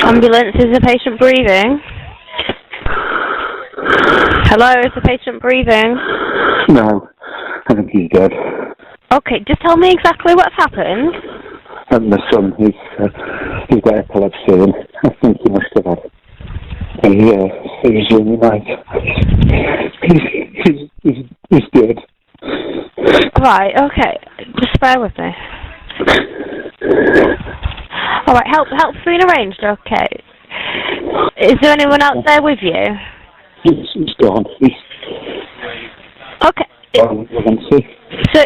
Ambulance, is the patient breathing? Hello, is the patient breathing? No, I think he's dead. Okay, just tell me exactly what's happened. And my son, he's got epilepsy, and I think he must have had a seizure in the night. He's dead. Right, okay, just bear with me. Alright, help's been arranged, okay. Is there anyone else there with you? He's gone. Okay. So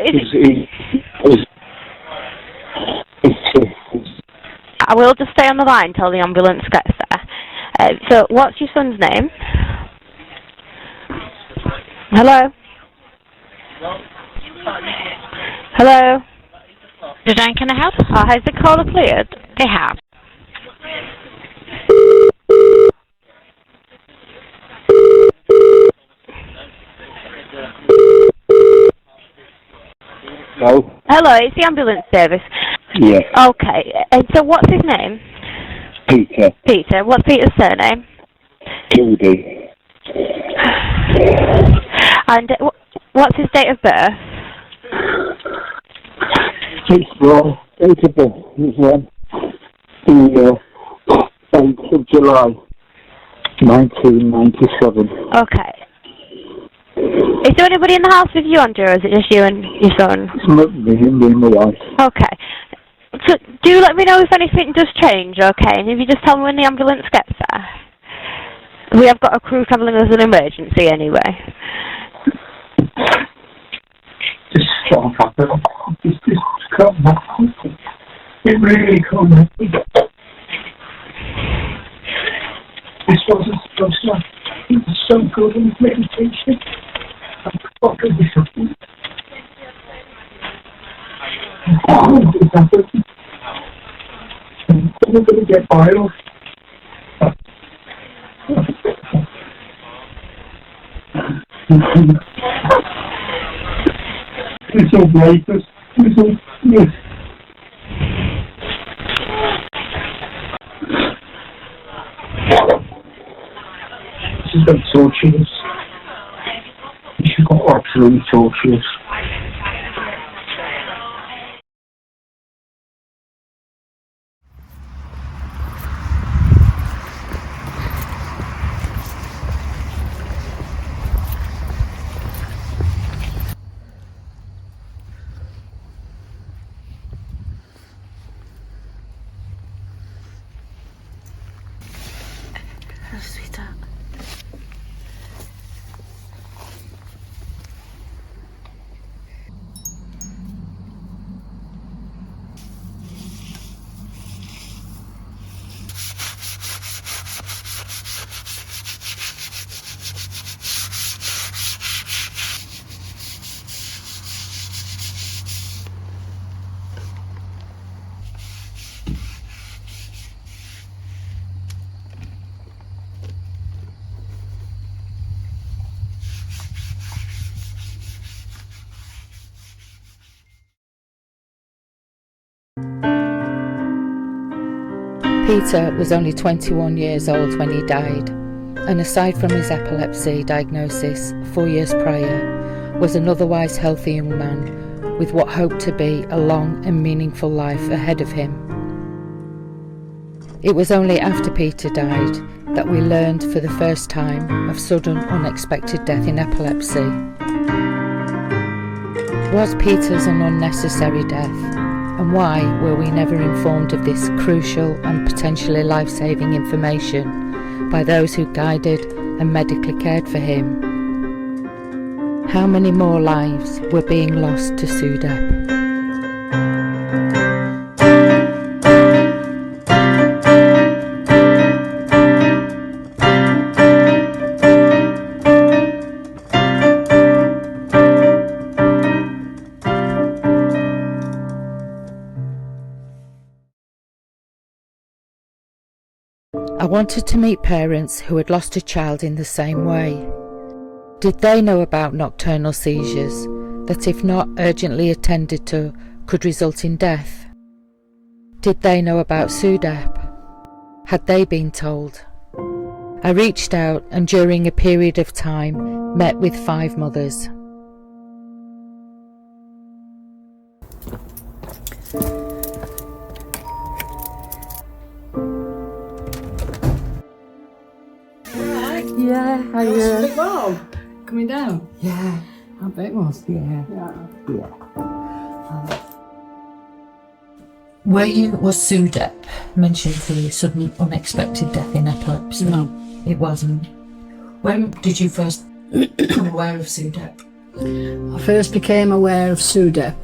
I will just stay on the line till the ambulance gets there. So what's your son's name? Hello? Hello? Design, can I help? Has the caller cleared? They have. Hello? Hello, it's the ambulance service. Yes. Okay, so what's his name? Peter. Peter. What's Peter's surname? Doody. And what's his date of birth? It's wrong. Preventable is the 8th of July, 1997. Okay. Is there anybody in the house with you, Andrew, or is it just you and your son? It's me and my wife. Okay. So do let me know if anything does change, okay? And if you just tell me when the ambulance gets there. We have got a crew travelling as an emergency anyway. Just stop it. Just can't happen. It really can't happen. This wasn't supposed to happen. He was so good in his meditation. I'm fucking disappointed. Oh, this happened. I'm going to get viral. It's all great. It's all yes. She's got torturous. She's got absolutely torturous. Sweetheart. Peter was only 21 years old when he died, and aside from his epilepsy diagnosis 4 years prior, was an otherwise healthy young man with what hoped to be a long and meaningful life ahead of him. It was only after Peter died that we learned for the first time of sudden unexpected death in epilepsy. Was Peter's an unnecessary death? And why were we never informed of this crucial and potentially life-saving information by those who guided and medically cared for him? How many more lives were being lost to SUDEP? I wanted to meet parents who had lost a child in the same way. Did they know about nocturnal seizures that, if not urgently attended to, could result in death? Did they know about SUDEP? Had they been told? I reached out and during a period of time met with 5 mothers. Yeah, That was a big log coming down. yeah, I bet it was. yeah. Was SUDEP mentioned for the sudden unexpected death in epilepsy? No. It wasn't. When did you first become aware of SUDEP? I first became aware of SUDEP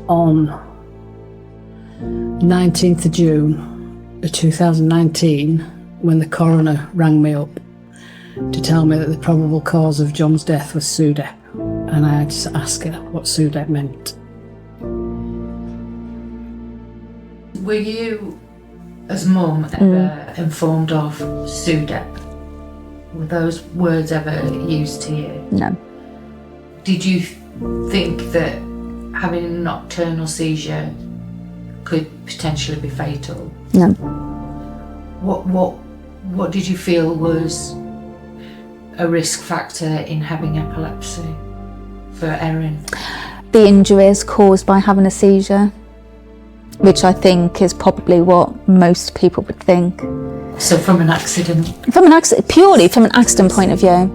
on 19th of June of 2019 when the coroner rang me up to tell me that the probable cause of John's death was SUDEP, and I had to ask her what SUDEP meant. Were you, as mum, ever informed of SUDEP? Were those words ever used to you? No. Did you think that having a nocturnal seizure could potentially be fatal? No. What did you feel was a risk factor in having epilepsy for Erin? The injuries caused by having a seizure, which I think is probably what most people would think. So from an accident? Purely from an accident point of view.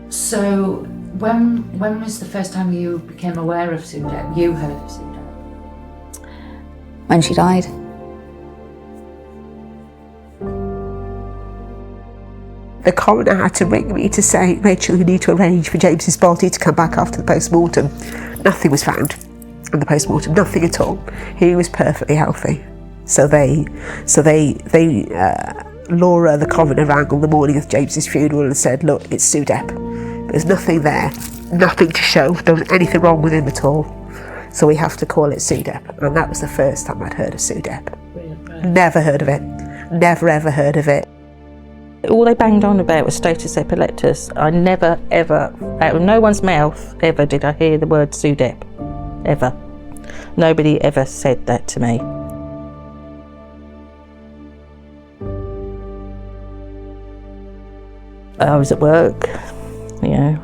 So when was the first time you became aware of SUDEP? You heard of SUDEP? When she died. The coroner had to ring me to say, Rachel, you need to arrange for James's body to come back after the post-mortem. Nothing was found in the post-mortem, nothing at all. He was perfectly healthy. So Laura, the coroner, rang on the morning of James's funeral and said, look, it's SUDEP. There's nothing there, nothing to show, there was anything wrong with him at all. So we have to call it SUDEP. And that was the first time I'd heard of SUDEP. Never heard of it. Never ever heard of it. All they banged on about was status epilepticus. I never, ever, out of no one's mouth, ever did I hear the word SUDEP. Ever. Nobody ever said that to me. I was at work, you know.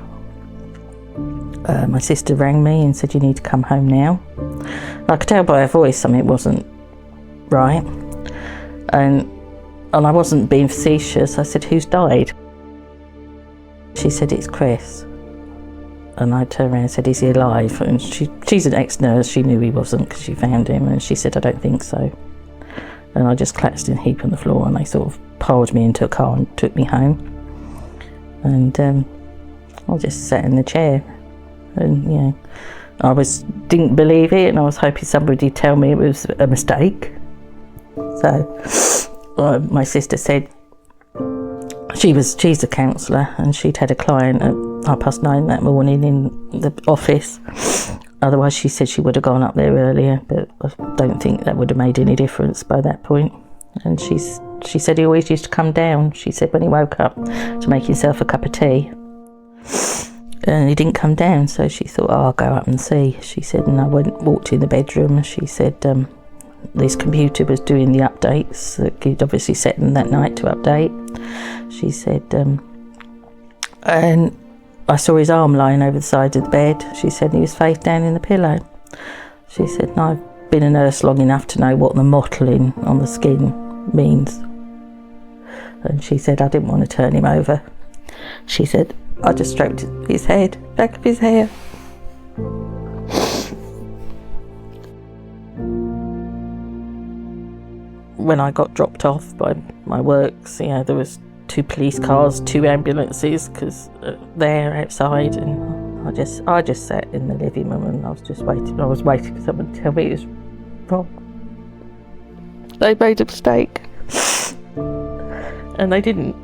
My sister rang me and said, you need to come home now. I could tell by her voice something wasn't right. And I wasn't being facetious. I said, who's died? She said, it's Chris. And I turned around and said, is he alive? And she's an ex-nurse, she knew he wasn't because she found him, and she said, I don't think so. And I just collapsed in a heap on the floor, and they sort of piled me into a car and took me home. And I just sat in the chair, and you know, I didn't believe it, and I was hoping somebody would tell me it was a mistake. So my sister said she's a counsellor, and she'd had a client at 9:30 that morning in the office. Otherwise, she said she would have gone up there earlier, but I don't think that would have made any difference by that point. And she said he always used to come down, she said, when he woke up to make himself a cup of tea. And he didn't come down, so she thought, oh, I'll go up and see. She said, and I walked in the bedroom, and she said this computer was doing the updates that he'd obviously set them that night to update. She said, and I saw his arm lying over the side of the bed. She said he was face down in the pillow. She said, and I've been a nurse long enough to know what the mottling on the skin means. And she said, I didn't want to turn him over. She said, I just stroked his head, back of his hair. When I got dropped off by my works, you know, there was 2 police cars, 2 ambulances, because they're outside, and I just sat in the living room and I was just waiting. I was waiting for someone to tell me it was wrong. They made a mistake, and they didn't.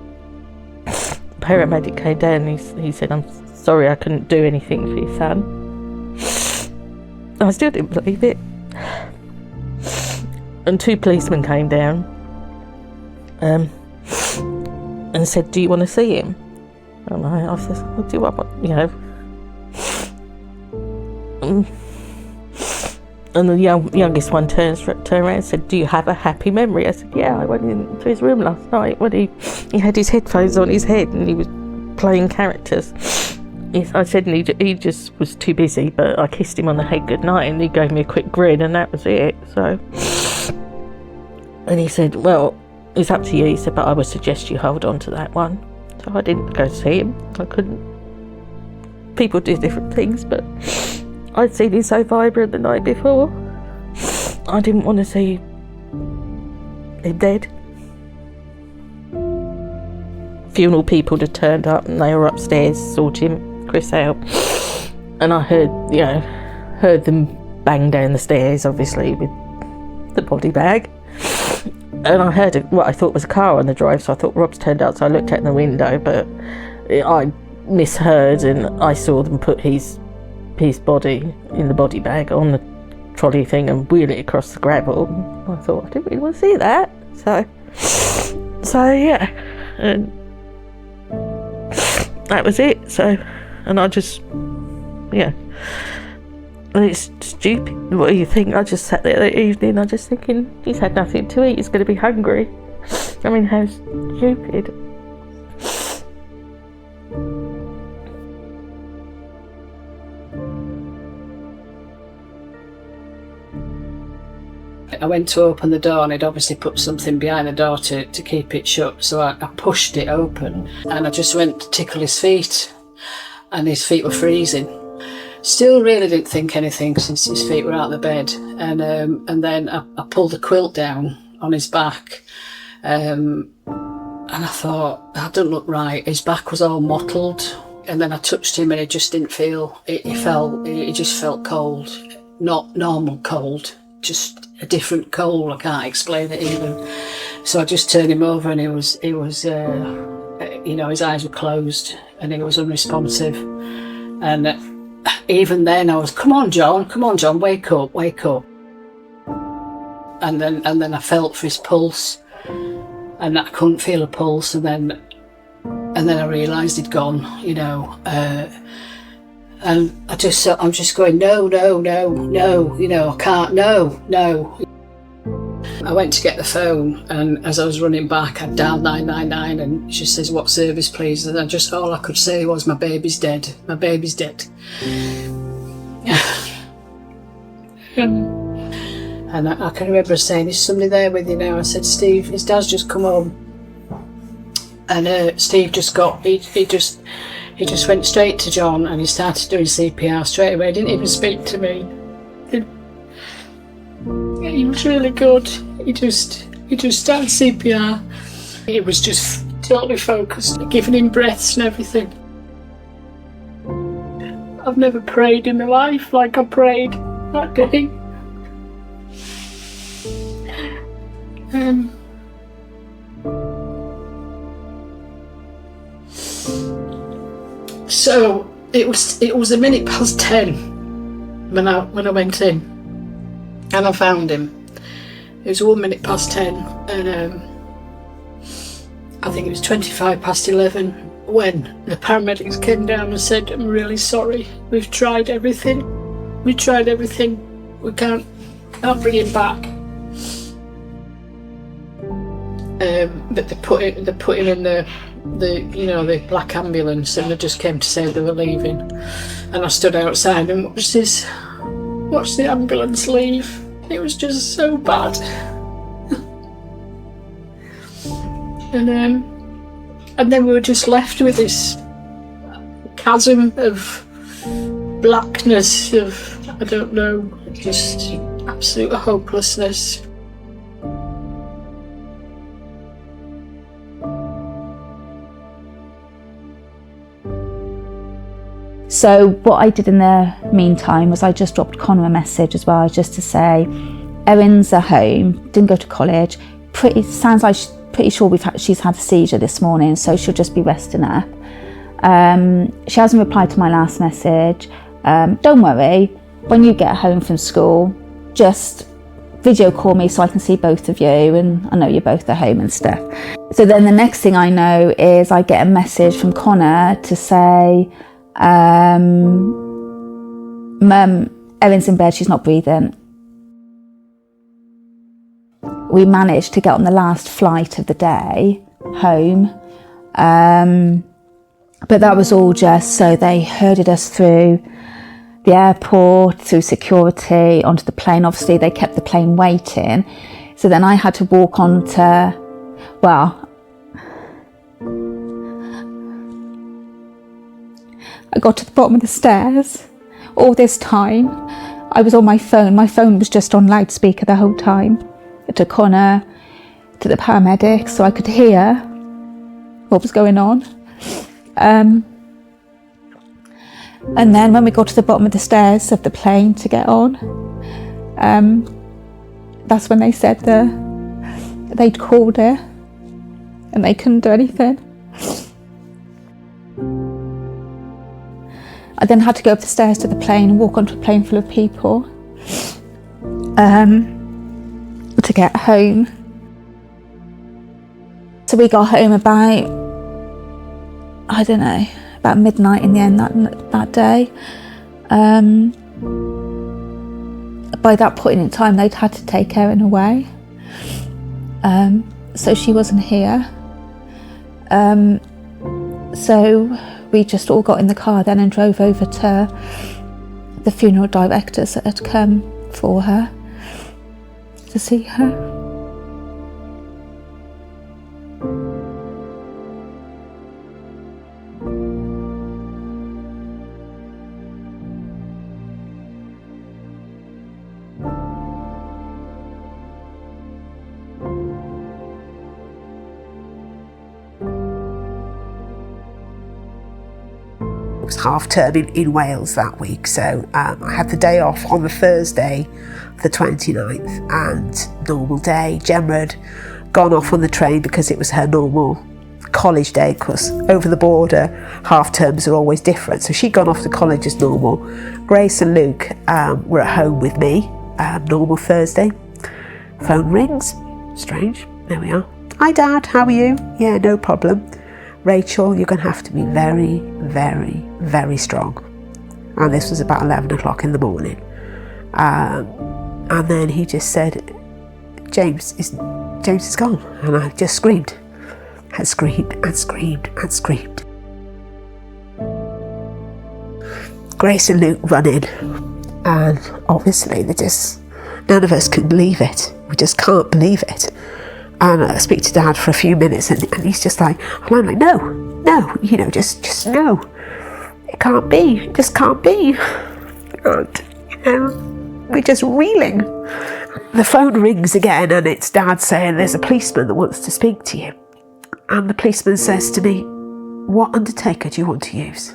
The paramedic came down and he said, I'm sorry I couldn't do anything for your son. I still didn't believe it. And 2 policemen came down and said, do you want to see him? And I said, well, do I want, you know. And the youngest one turned around and said, "Do you have a happy memory?" I said, "Yeah, I went into his room last night when he had his headphones on his head and he was playing characters." I said, and he just was too busy, but I kissed him on the head goodnight and he gave me a quick grin and that was it. So, and he said, "Well, it's up to you." He said, "But I would suggest you hold on to that one." So I didn't go see him. I couldn't. People do different things, but I'd seen him so vibrant the night before. I didn't want to see him dead. Funeral people had turned up and they were upstairs sorting Chris out. And I heard them bang down the stairs, obviously, with the body bag. And I heard what I thought was a car on the drive, so I thought Rob's turned up, so I looked out the window, but I misheard and I saw them put his body in the body bag on the trolley thing and wheel it across the gravel. I thought, I didn't really want to see that. So yeah, and that was it. So, and I just, yeah, and it's stupid. What do you think? I just sat there that evening, I just thinking, he's had nothing to eat, he's going to be hungry. I mean, how stupid. I went to open the door and he'd obviously put something behind the door to keep it shut, so I pushed it open and I just went to tickle his feet and his feet were freezing. Still really didn't think anything since his feet were out of the bed, and then I pulled the quilt down on his back and I thought, that doesn't look right. His back was all mottled, and then I touched him and he just didn't feel, he just felt cold, not normal cold, just a different cold. I can't explain it even. So I just turned him over and he was his eyes were closed and he was unresponsive. And even then I was, come on John, wake up. And then I felt for his pulse and I couldn't feel a pulse, and then I realised he'd gone, and I'm just going, no, I can't, no. I went to get the phone, and as I was running back, I dialed 999, and she says, "What service, please?" And all I could say was, my baby's dead. And I can remember saying, "Is somebody there with you now?" I said, "Steve, his dad's just come home." And Steve just he just went straight to John and he started doing CPR straight away. He didn't even speak to me. He was really good. He just started CPR. He was just totally focused, giving him breaths and everything. I've never prayed in my life like I prayed that day. So it was 10:10 when I went in and I found him. It was 10:01 and I think it was 11:25 when the paramedics came down and said, "I'm really sorry, we've tried everything, we can't bring him back." But they put him in the black ambulance, and they just came to say they were leaving. And I stood outside and watched the ambulance leave. It was just so bad. And then we were just left with this chasm of blackness, of, I don't know, just absolute hopelessness. So what I did in the meantime was I just dropped Connor a message as well, just to say, Erin's at home, didn't go to college, pretty sure she's had a seizure this morning, so she'll just be resting up. She hasn't replied to my last message. Don't worry, when you get home from school, just video call me so I can see both of you, and I know you're both at home and stuff. So then the next thing I know is I get a message from Connor to say, Mum, Erin's in bed, she's not breathing. we managed to get on the last flight of the day home. But that was all just so they herded us through the airport, through security, onto the plane. Obviously, they kept the plane waiting. So then I had to walk onto, well, I got to the bottom of the stairs. All this time, I was on my phone. My phone was just on loudspeaker the whole time. To Connor, to the paramedics, so I could hear what was going on. And then when we got to the bottom of the stairs of the plane to get on, that's when they said they'd called her and they couldn't do anything. I then had to go up the stairs to the plane and walk onto a plane full of people to get home. So we got home about, I don't know, about midnight in the end that day. By that point in time, they'd had to take Erin away. So she wasn't here. So we just all got in the car then and drove over to the funeral directors that had come for her to see her. It was half term in Wales that week, so I had the day off on the Thursday, the 29th, and normal day. Gemma had gone off on the train because it was her normal college day, because over the border half terms are always different, so she'd gone off to college as normal. Grace and Luke were at home with me, normal Thursday. Phone rings, strange, there we are. Hi Dad, how are you? Yeah, no problem. Rachel, you're going to have to be very, very, very strong. And this was about 11 o'clock in the morning. And then he just said, James is gone. And I just screamed. I screamed and screamed and screamed. Grace and Luke run in. And obviously none of us can believe it. We just can't believe it. And I speak to Dad for a few minutes, and he's just like, and I'm like, no, just no. It can't be, it just can't be. And, we're just reeling. The phone rings again, and it's Dad saying there's a policeman that wants to speak to you. And the policeman says to me, what undertaker do you want to use?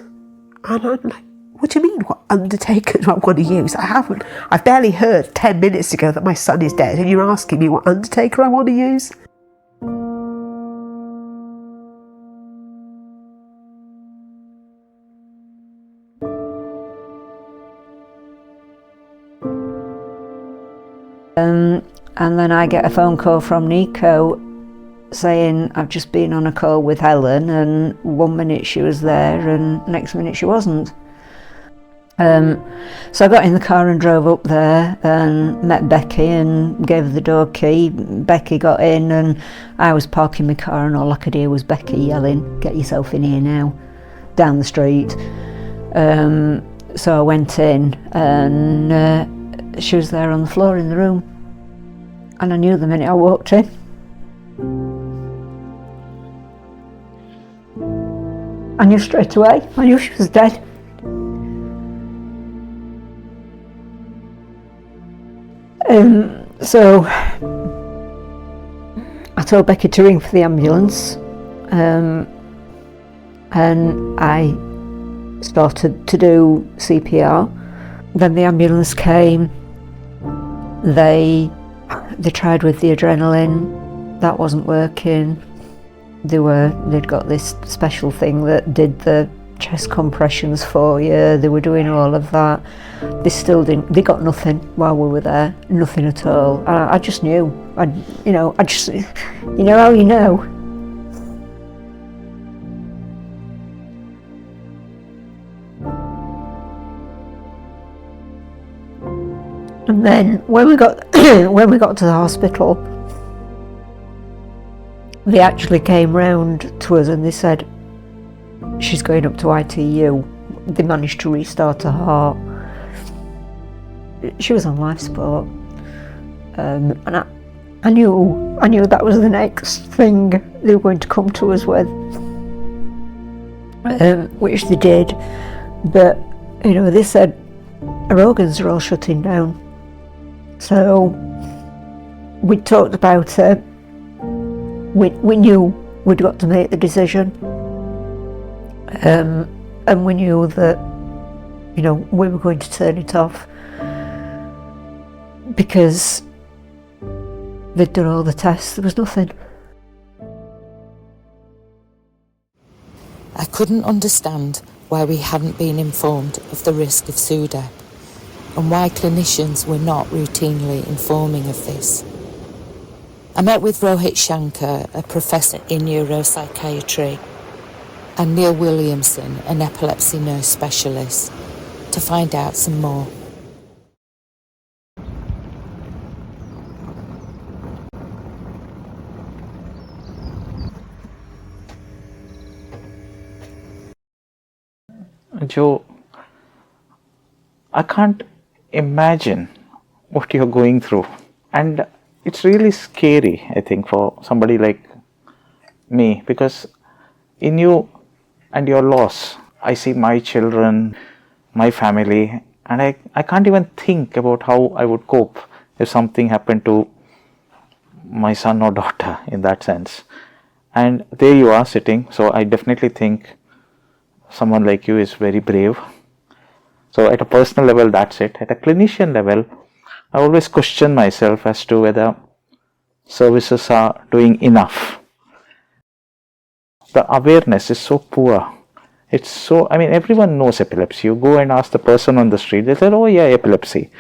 And I'm like, what do you mean, what undertaker do I want to use? I've barely heard 10 minutes ago that my son is dead, and you're asking me what undertaker I want to use? And then I get a phone call from Nico saying I've just been on a call with Helen, and 1 minute she was there and next minute she wasn't. So I got in the car and drove up there and met Becky and gave her the door key. Becky got in and I was parking my car and all I could hear was Becky yelling, get yourself in here now, down the street. So I went in and she was there on the floor in the room, and I knew the minute I walked in. I knew straight away, I knew she was dead. So I told Becky to ring for the ambulance, and I started to do CPR. Then the ambulance came. They tried with the adrenaline, that wasn't working. They'd got this special thing that did the chest compressions for you. They were doing all of that. They still didn't. They got nothing while we were there. Nothing at all. I just knew. I just, you know how you know. And then when we got to the hospital, They actually came round to us and they said, she's going up to ITU. They managed to restart her heart. She was on life support. And I knew that was the next thing they were going to come to us with, which they did. But, you know, they said her organs are all shutting down. So we talked about it. We knew we'd got to make the decision. And we knew that, you know, we were going to turn it off because they'd done all the tests, there was nothing. I couldn't understand why we hadn't been informed of the risk of SUDEP and why clinicians were not routinely informing of this. I met with Rohit Shankar, a professor in neuropsychiatry, and Neil Williamson, an epilepsy nurse specialist, to find out some more. Joe, I can't imagine what you're going through, and it's really scary, I think, for somebody like me, because in you and your loss, I see my children, my family, and I can't even think about how I would cope if something happened to my son or daughter in that sense. And there you are sitting, so I definitely think someone like you is very brave. So at a personal level, that's it. At a clinician level, I always question myself as to whether services are doing enough. The awareness is so poor. It's so, I mean, everyone knows epilepsy. You go and ask the person on the street, they say, oh yeah, epilepsy.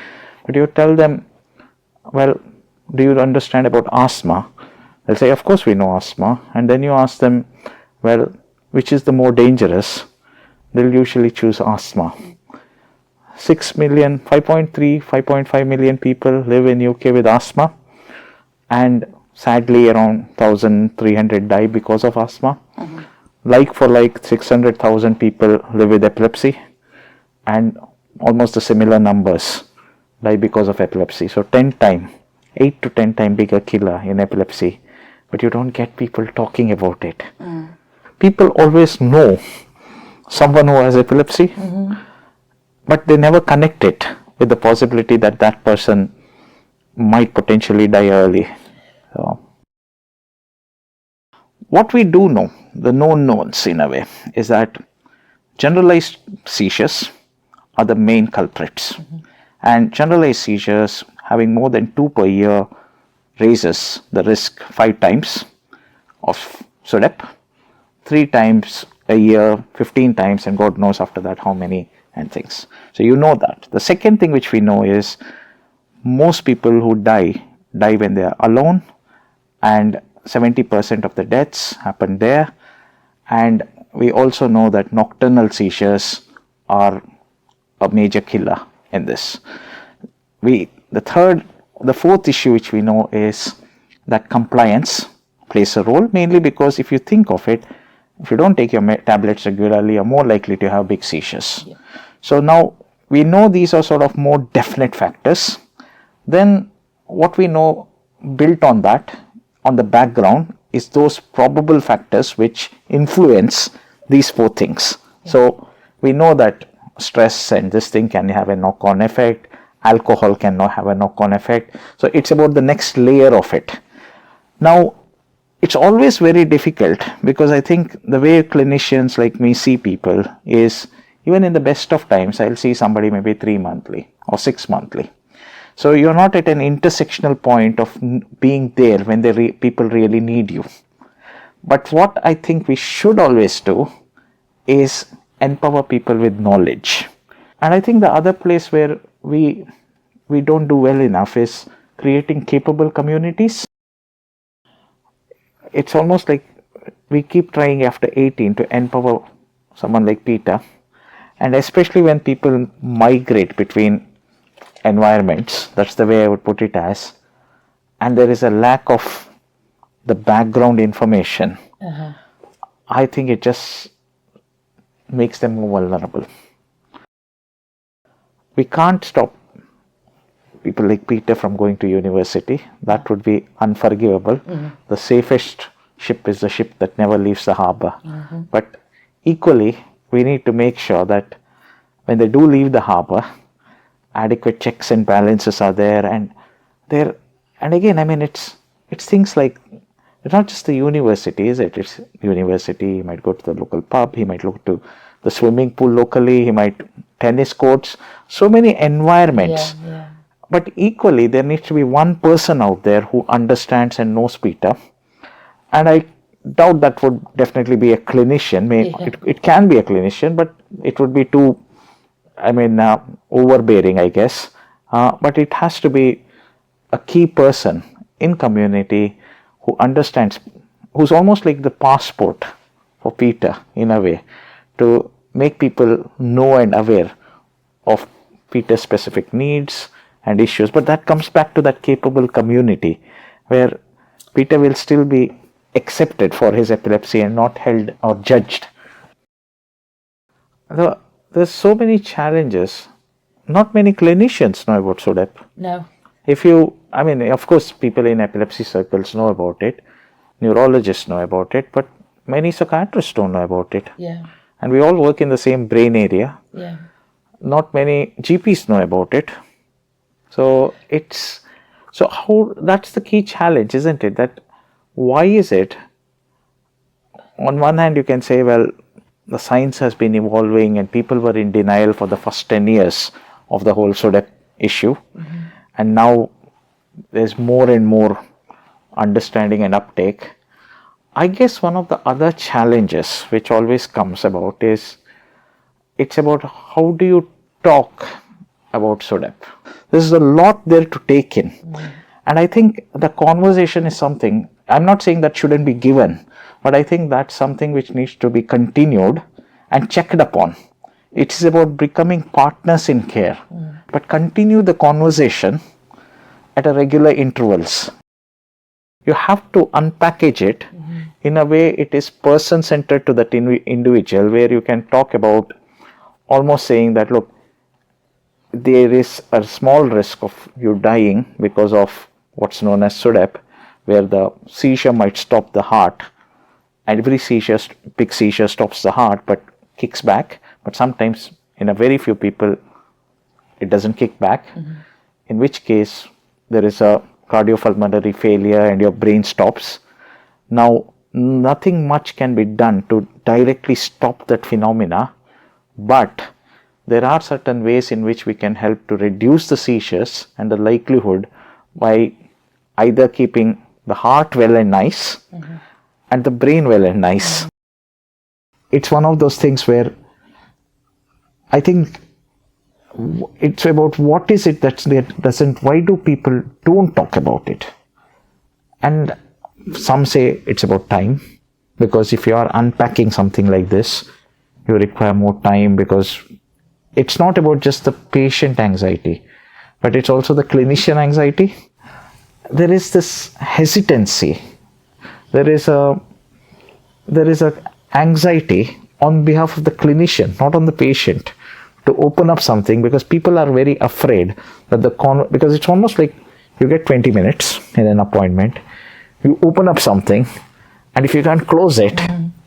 But you tell them, well, do you understand about asthma? They'll say, of course we know asthma. And then you ask them, well, which is the more dangerous? They'll usually choose asthma. 6 million, 5.3, 5.5 million people live in UK with asthma, and sadly around 1,300 die because of asthma. Like for like 600,000 people live with epilepsy, and almost the similar numbers die because of epilepsy. So 8 to 10 times bigger killer in epilepsy, but you don't get people talking about it. People always know someone who has epilepsy, but they never connect it with the possibility that that person might potentially die early. So, what we do know, the known knowns in a way, is that generalized seizures are the main culprits. And generalized seizures, having more than 2 per year, raises the risk 5 times of SUDEP, 3 times a year, 15 times, and God knows after that how many and things. So you know that. The second thing which we know is most people who die when they are alone, and 70% of the deaths happen there. And we also know that nocturnal seizures are a major killer in this. The fourth issue which we know is that compliance plays a role, mainly because if you think of it, if you don't take your tablets regularly, you're more likely to have big seizures. So now we know these are sort of more definite factors. Then what we know built on that, on the background, is those probable factors which influence these 4 things. So we know that stress and this thing can have a knock-on effect, alcohol can have a knock-on effect. So it's about the next layer of it. Now, it's always very difficult, because I think the way clinicians like me see people is, even in the best of times, I'll see somebody maybe 3 monthly or 6 monthly. So you're not at an intersectional point of being there when people really need you. But what I think we should always do is empower people with knowledge. And I think the other place where we don't do well enough is creating capable communities. It's almost like we keep trying after 18 to empower someone like Peter, and especially when people migrate between environments, that's the way I would put it as, and there is a lack of the background information, I think it just makes them more vulnerable. We can't stop people like Peter from going to university. That would be unforgivable. The safest ship is the ship that never leaves the harbor. But equally, we need to make sure that when they do leave the harbor, adequate checks and balances are there, and again, I mean, it's things like, it's not just the university, is it? It's university, he might go to the local pub, he might go to the swimming pool locally, he might tennis courts, so many environments. But equally, there needs to be one person out there who understands and knows Peter. And I doubt that would definitely be a clinician. It can be a clinician, but it would be too, overbearing, I guess. But it has to be a key person in community who understands, who's almost like the passport for Peter in a way, to make people know and aware of Peter's specific needs and issues. But that comes back to that capable community where Peter will still be accepted for his epilepsy and not held or judged. There's so many challenges. Not many clinicians know about SUDEP. No. Of course, people in epilepsy circles know about it, neurologists know about it, but many psychiatrists don't know about it. Yeah. And we all work in the same brain area. Yeah. Not many GPs know about it. So that's the key challenge, isn't it? That why is it, on one hand you can say, well, the science has been evolving and people were in denial for the first 10 years of the whole SUDEP issue. And now there's more and more understanding and uptake. I guess one of the other challenges which always comes about is, it's about how do you talk about SUDEP. There's a lot there to take in. And I think the conversation is something, I'm not saying that shouldn't be given, but I think that's something which needs to be continued and checked upon. It is about becoming partners in care, but continue the conversation at a regular intervals. You have to unpackage it in a way it is person-centered to that individual, where you can talk about almost saying that, look, there is a small risk of you dying because of what's known as SUDEP, where the seizure might stop the heart. And every seizure, big seizure stops the heart but kicks back. But sometimes in a very few people, it doesn't kick back. In which case, there is a cardiopulmonary failure and your brain stops. Now, nothing much can be done to directly stop that phenomena, but there are certain ways in which we can help to reduce the seizures and the likelihood by either keeping the heart well and nice and the brain well and nice. It's one of those things where I think it's about what is it that doesn't, why do people don't talk about it? And some say it's about time, because if you are unpacking something like this, you require more time, because it's not about just the patient anxiety, but it's also the clinician anxiety. There is this hesitancy. There is a anxiety on behalf of the clinician, not on the patient, to open up something, because people are very afraid that because it's almost like you get 20 minutes in an appointment, you open up something, and if you can't close it,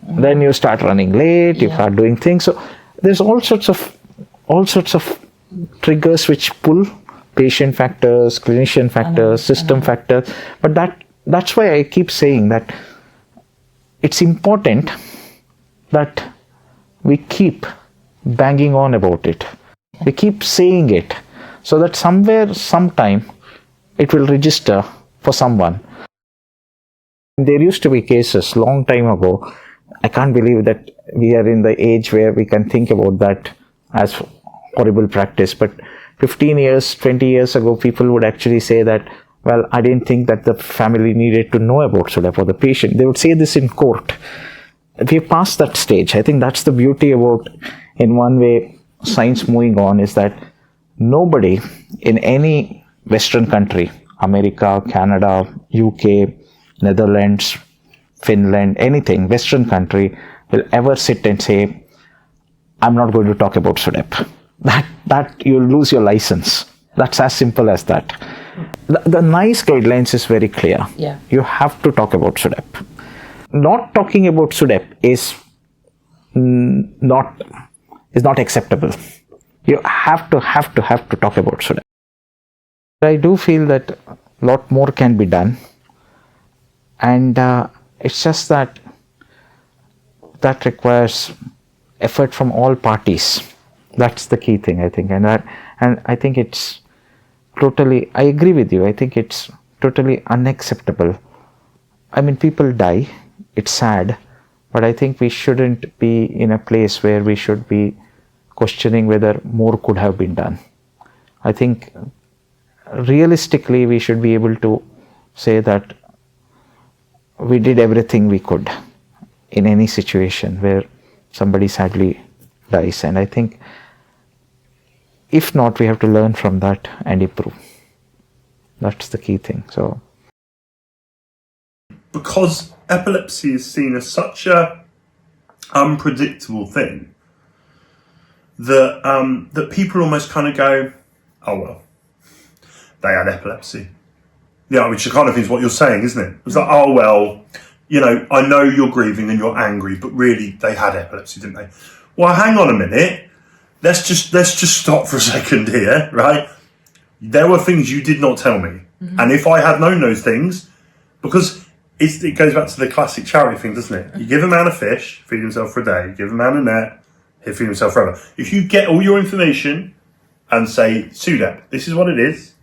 then you start running late, you start doing things. So there's all sorts of triggers which pull, patient factors, clinician factors, system factors. But that's why I keep saying that it's important that we keep banging on about it. We keep saying it, so that somewhere, sometime, it will register for someone. There used to be cases long time ago. I can't believe that we are in the age where we can think about that as horrible practice. But 15 years, 20 years ago, people would actually say that, well, I didn't think that the family needed to know about SUDEP, or the patient. They would say this in court. We've passed that stage. I think that's the beauty about, in one way, science moving on, is that nobody in any Western country, America, Canada, UK, Netherlands, Finland, anything, Western country will ever sit and say, I'm not going to talk about SUDEP. That you'll lose your license. That's as simple as that. The NICE guidelines is very clear. Yeah. You have to talk about SUDEP. Not talking about SUDEP is not acceptable. You have to talk about SUDEP. I do feel that a lot more can be done, and it's just that requires effort from all parties. That's the key thing, I think, and I think it's totally. I agree with you. I think it's totally unacceptable. I mean, people die. It's sad, but I think we shouldn't be in a place where we should be questioning whether more could have been done. I think realistically we should be able to say that we did everything we could in any situation where somebody sadly dies, and I think if not, we have to learn from that and improve. That's the key thing. So because epilepsy is seen as such a unpredictable thing that people almost kind of go, oh well, they had epilepsy. Yeah, which kind of is what you're saying, isn't it? It's like, oh well, you know, I know you're grieving and you're angry, but really they had epilepsy, didn't they? Well, hang on a minute. Let's just stop for a second here, right? There were things you did not tell me. Mm-hmm. And if I had known those things, because it goes back to the classic charity thing, doesn't it? You give a man a fish, feed himself for a day. You give a man a net, he'll feed himself forever. If you get all your information and say, SUDEP, this is what it is.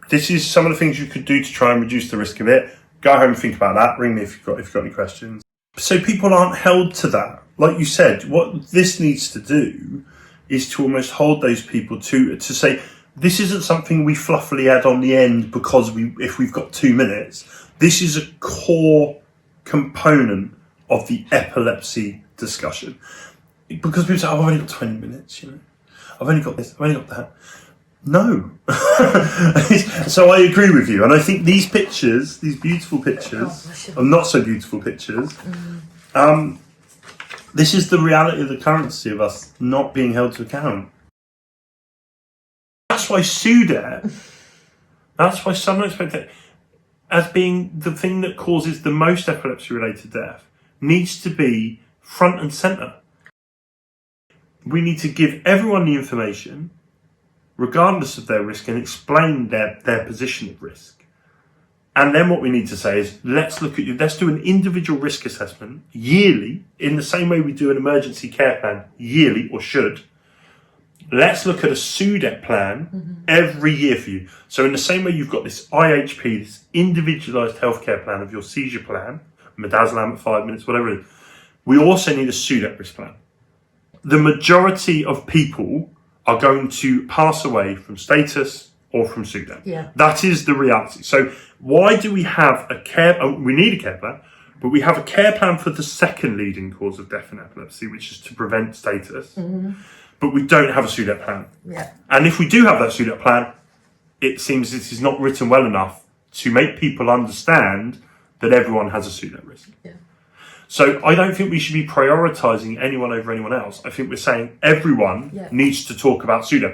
This is some of the things you could do to try and reduce the risk of it. Go home and think about that. Ring me if you've got any questions. So people aren't held to that. Like you said, what this needs to do is to almost hold those people to say, this isn't something we fluffily add on the end because if we've got 2 minutes. This is a core component of the epilepsy discussion. Because people say, oh, I've only got 20 minutes, you know. I've only got this, I've only got that. No. So I agree with you. And I think these pictures, these beautiful pictures, or not so beautiful pictures, this is the reality of the currency of us not being held to account. That's why SUDEP, that's why some expect it as being the thing that causes the most epilepsy-related death needs to be front and centre. We need to give everyone the information, regardless of their risk, and explain their position of risk. And then what we need to say is, let's do an individual risk assessment yearly, in the same way we do an emergency care plan yearly, or should. Let's look at a SUDEP plan every year for you. So in the same way you've got this IHP, this individualised healthcare plan of your seizure plan, midazolam at 5 minutes, whatever it is, we also need a SUDEP risk plan. The majority of people are going to pass away from status or from SUDEP. Yeah. That is the reality. So why do we have we need a care plan, but we have a care plan for the second leading cause of death in epilepsy, which is to prevent status. But we don't have a SUDEP plan. Yeah. And if we do have that SUDEP plan, it seems it is not written well enough to make people understand that everyone has a SUDEP risk. Yeah. So I don't think we should be prioritising anyone over anyone else. I think we're saying everyone needs to talk about SUDEP.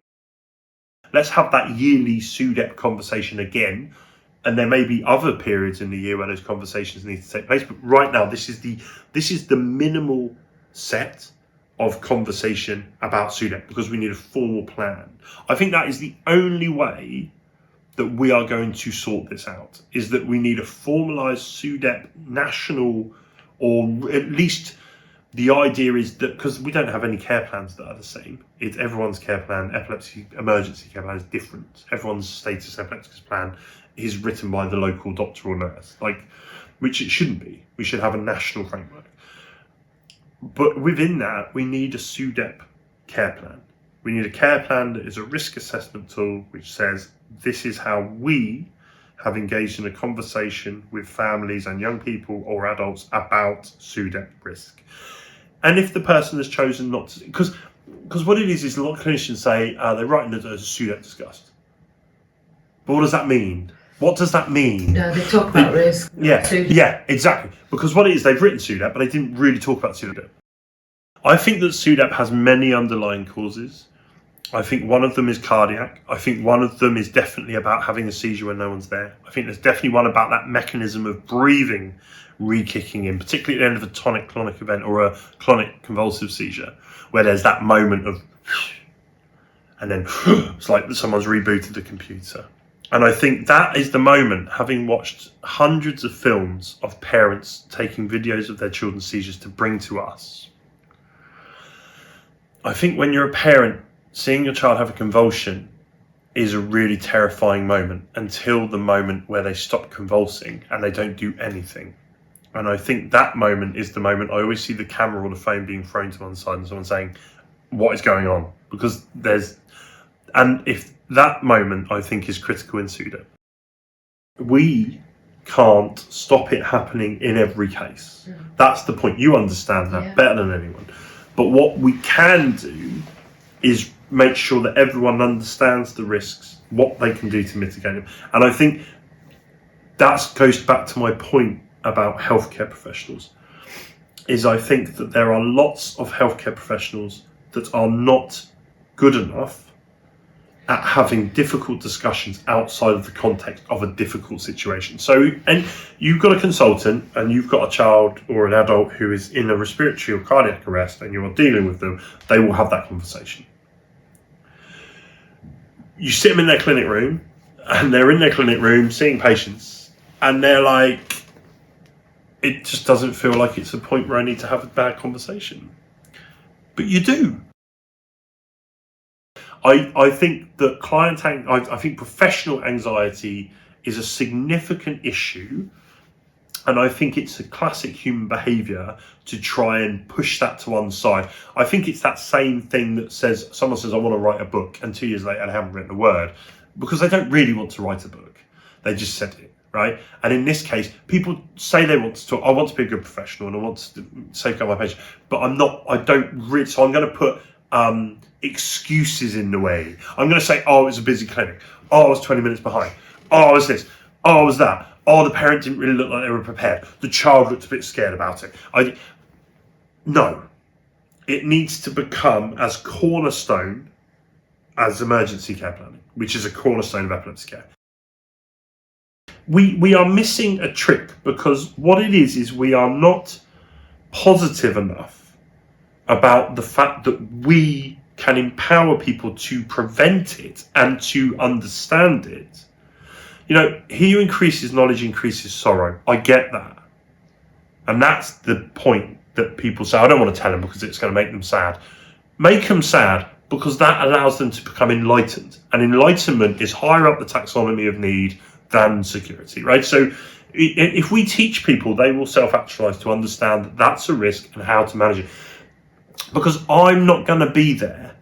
Let's have that yearly SUDEP conversation again. And there may be other periods in the year where those conversations need to take place. But right now, this is the minimal set of conversation about SUDEP, because we need a formal plan. I think that is the only way that we are going to sort this out, is that we need a formalised SUDEP national, or at least the idea is that, because we don't have any care plans that are the same, everyone's care plan, epilepsy emergency care plan is different. Everyone's status epilepticus plan is written by the local doctor or nurse, which it shouldn't be. We should have a national framework. But within that, we need a SUDEP care plan. We need a care plan that is a risk assessment tool which says this is how we have engaged in a conversation with families and young people or adults about SUDEP risk. And if the person has chosen not to, because what it is a lot of clinicians say they're writing it as a SUDEP discussed. But what does that mean? What does that mean? No, they talk about risk. Yeah, exactly. Because what it is, they've written SUDEP, but they didn't really talk about SUDEP. I think that SUDEP has many underlying causes. I think one of them is cardiac. I think one of them is definitely about having a seizure when no one's there. I think there's definitely one about that mechanism of breathing re-kicking in, particularly at the end of a tonic-clonic event or a clonic convulsive seizure, where there's that moment of, and then it's like someone's rebooted the computer. And I think that is the moment, having watched hundreds of films of parents taking videos of their children's seizures to bring to us. I think when you're a parent, seeing your child have a convulsion is a really terrifying moment until the moment where they stop convulsing and they don't do anything. And I think that moment is the moment I always see the camera or the phone being thrown to one side and someone saying, what is going on? Because if that moment I think is critical in SUDEP. We can't stop it happening in every case. That's the point. You understand that better than anyone. But what we can do is make sure that everyone understands the risks, what they can do to mitigate them. And I think that goes back to my point about healthcare professionals, is I think that there are lots of healthcare professionals that are not good enough at having difficult discussions outside of the context of a difficult situation. So, and you've got a consultant and you've got a child or an adult who is in a respiratory or cardiac arrest and you're dealing with them, they will have that conversation. You sit them in their clinic room and they're in their clinic room seeing patients and they're like, it just doesn't feel like it's a point where I need to have a bad conversation. But you do. I think that I think professional anxiety is a significant issue, and I think it's a classic human behaviour to try and push that to one side. I think it's that same thing that someone says, I want to write a book, and 2 years later they haven't written a word, because they don't really want to write a book. They just said it, right? And in this case, people say they want to talk, I want to be a good professional and I want to safeguard my patient, but I don't really, so I'm going to put excuses in the way. I'm going to say, oh, it was a busy clinic. Oh, I was 20 minutes behind. Oh, I was this. Oh, I was that. Oh, the parent didn't really look like they were prepared. The child looked a bit scared about it. No. It needs to become as cornerstone as emergency care planning, which is a cornerstone of epilepsy care. We are missing a trick, because what it is we are not positive enough about the fact that we can empower people to prevent it and to understand it. You know, he who increases knowledge increases sorrow. I get that. And that's the point that people say, I don't want to tell them because it's going to make them sad. Make them sad because that allows them to become enlightened. And enlightenment is higher up the taxonomy of need than security, right? So if we teach people, they will self-actualize to understand that that's a risk and how to manage it. Because I'm not going to be there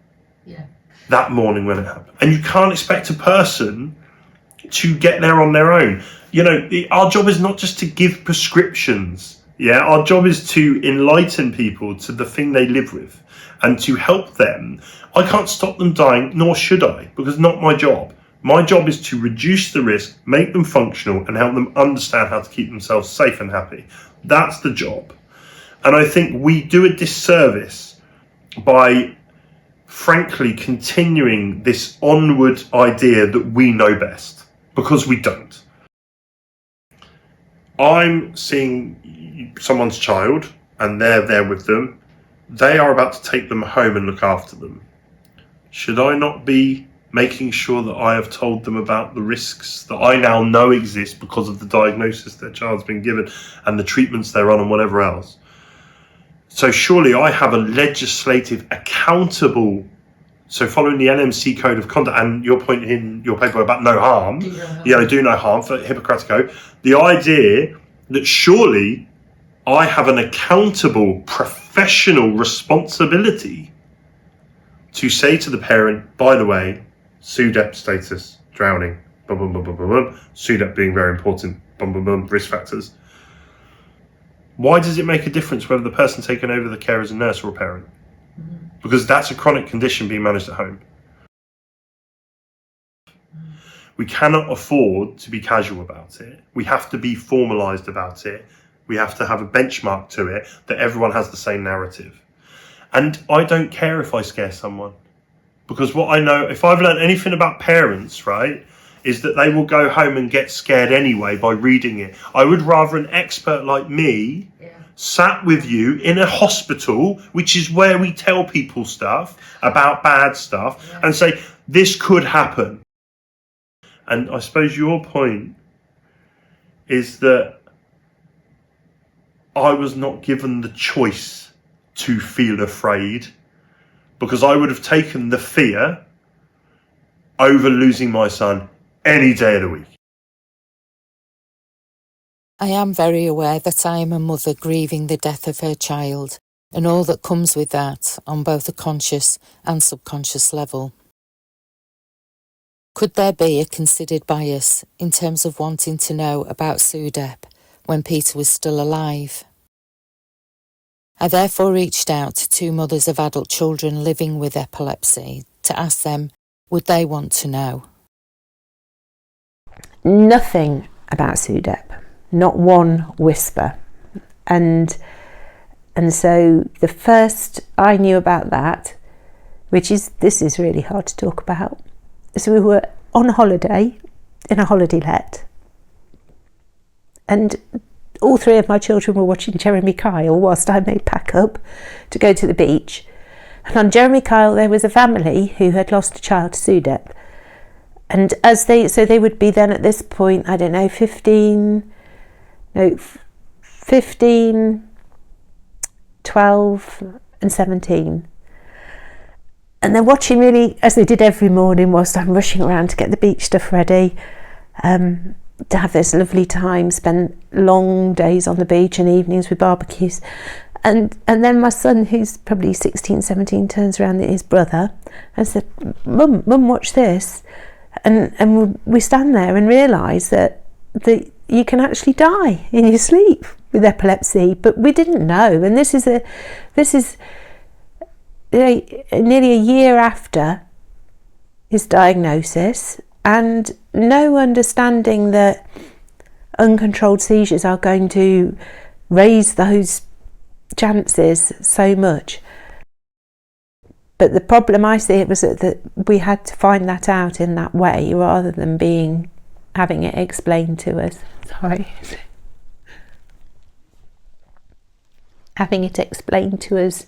that morning when it happens. And you can't expect a person to get there on their own. You know, our job is not just to give prescriptions. Yeah, our job is to enlighten people to the thing they live with and to help them. I can't stop them dying, nor should I, because it's not my job. My job is to reduce the risk, make them functional, and help them understand how to keep themselves safe and happy. That's the job. And I think we do a disservice by, frankly, continuing this onward idea that we know best, because we don't. I'm seeing someone's child and they're there with them. They are about to take them home and look after them. Should I not be making sure that I have told them about the risks that I now know exist because of the diagnosis their child's been given and the treatments they're on and whatever else? So surely I have a legislative accountable, so following the NMC code of conduct, and your point in your paper about no harm, do no harm for Hippocratic Oath, the idea that surely I have an accountable professional responsibility to say to the parent, by the way, SUDEP status, drowning, bum, bum, bum, bum, bum, bum. SUDEP being very important, bum, bum, bum, risk factors. Why does it make a difference whether the person taking over the care is a nurse or a parent? Because that's a chronic condition being managed at home. We cannot afford to be casual about it. We have to be formalised about it. We have to have a benchmark to it that everyone has the same narrative. And I don't care if I scare someone, because what I know, if I've learned anything about parents, right, is that they will go home and get scared anyway by reading it. I would rather an expert like me sat with you in a hospital, which is where we tell people stuff about bad stuff, and say, this could happen. And I suppose your point is that I was not given the choice to feel afraid, because I would have taken the fear over losing my son any day of the week. I am very aware that I am a mother grieving the death of her child and all that comes with that on both a conscious and subconscious level. Could there be a considered bias in terms of wanting to know about SUDEP when Peter was still alive? I therefore reached out to 2 mothers of adult children living with epilepsy to ask them, would they want to know? Nothing about SUDEP, not one whisper. And so the first I knew about that, this is really hard to talk about. So we were on holiday in a holiday let, and all 3 of my children were watching Jeremy Kyle whilst I made pack up to go to the beach. And on Jeremy Kyle there was a family who had lost a child to SUDEP. And they would be then at this point, I don't know, 15, 12 and 17. And they're watching really, as they did every morning whilst I'm rushing around to get the beach stuff ready, to have this lovely time, spend long days on the beach and evenings with barbecues. And then my son, who's probably 16, 17, turns around at his brother and said, Mum, watch this. And we stand there and realise that you can actually die in your sleep with epilepsy, but we didn't know. And this is nearly a year after his diagnosis, and no understanding that uncontrolled seizures are going to raise those chances so much. But the problem I see it was that we had to find that out in that way rather than having it explained to us. Having it explained to us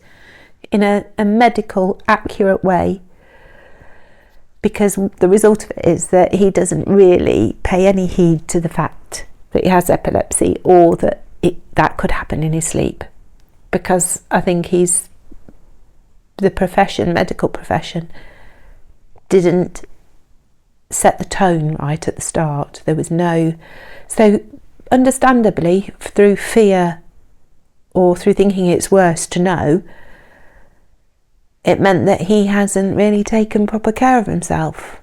in a medical, accurate way, because the result of it is that he doesn't really pay any heed to the fact that he has epilepsy or that that could happen in his sleep, because I think the medical profession didn't set the tone right at the start. There was so understandably, through fear or through thinking it's worse to know, it meant that he hasn't really taken proper care of himself.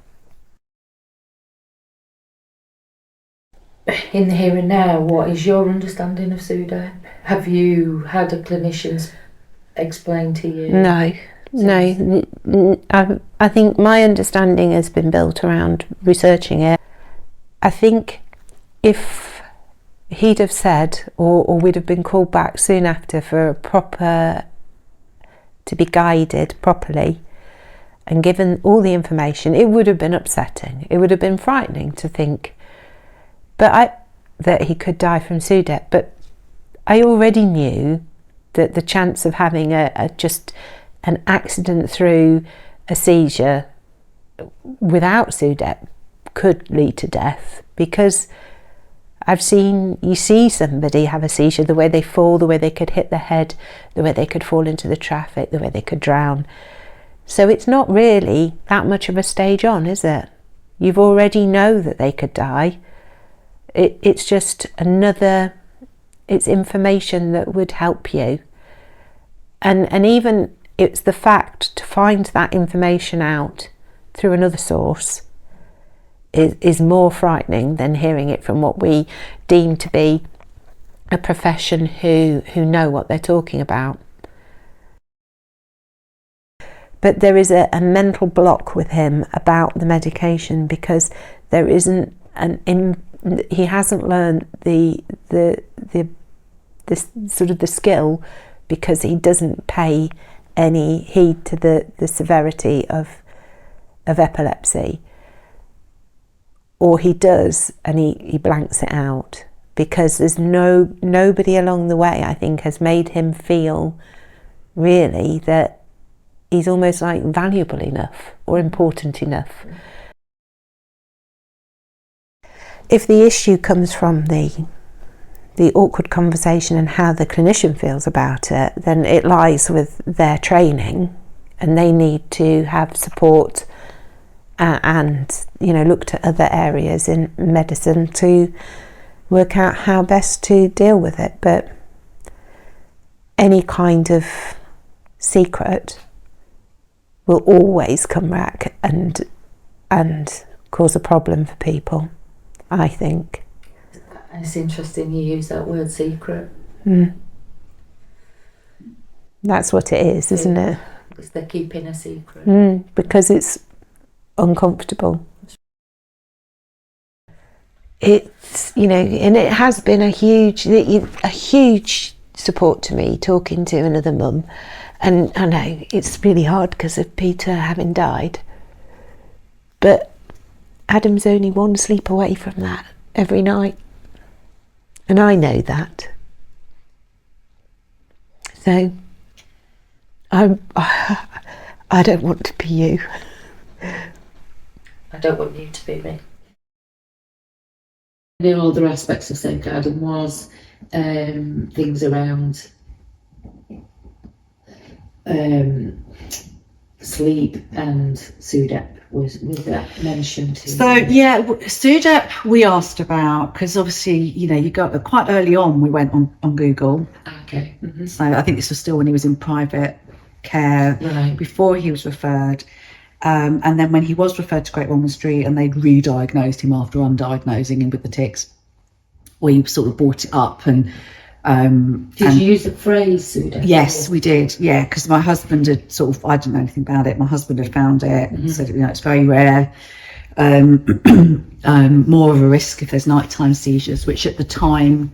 In the here and now, what is your understanding of SUDEP? Have you had a clinician explain to you? No. I think my understanding has been built around researching it. I think if he'd have said, or we'd have been called back soon after for to be guided properly and given all the information, it would have been upsetting. It would have been frightening to think that he could die from SUDEP. But I already knew that the chance of having just an accident through a seizure without SUDEP could lead to death, because you see somebody have a seizure, the way they fall, the way they could hit the head, the way they could fall into the traffic, the way they could drown. So it's not really that much of a stage on, is it? You've already know that they could die. It's just it's information that would help you. And even it's the fact to find that information out through another source is more frightening than hearing it from what we deem to be a profession who know what they're talking about. But there is a mental block with him about the medication, because there isn't he hasn't learned the sort of the skill, because he doesn't pay any heed to the severity of epilepsy, or he does and he blanks it out, because there's nobody along the way, I think, has made him feel really that he's almost like valuable enough or important enough. If the issue comes from the awkward conversation and how the clinician feels about it, then it lies with their training, and they need to have support and look to other areas in medicine to work out how best to deal with it. But any kind of secret will always come back and cause a problem for people, I think. It's interesting you use that word secret. That's what it is, isn't it? Because they're keeping a secret. Because it's uncomfortable. It's, and it has been a huge support to me talking to another mum. And I know it's really hard because of Peter having died. But Adam's only one sleep away from that every night. And I know that. So I don't want to be you. I don't want you to be me. The other aspects of safeguarding was things around sleep and SUDEP. Was that mentioned? So yeah, SUDEP we asked about, because obviously you got quite early on. We went on Google. Okay. Mm-hmm. So I think this was still when he was in private care, right, before he was referred. And then when he was referred to Great Ormond Street and they'd re-diagnosed him after undiagnosing him with the tics, we sort of brought it up. And did you use the phrase SUDEP? Yes, we did. Yeah, because my husband had I didn't know anything about it. My husband had found it and said, it's very rare. More of a risk if there's nighttime seizures, which at the time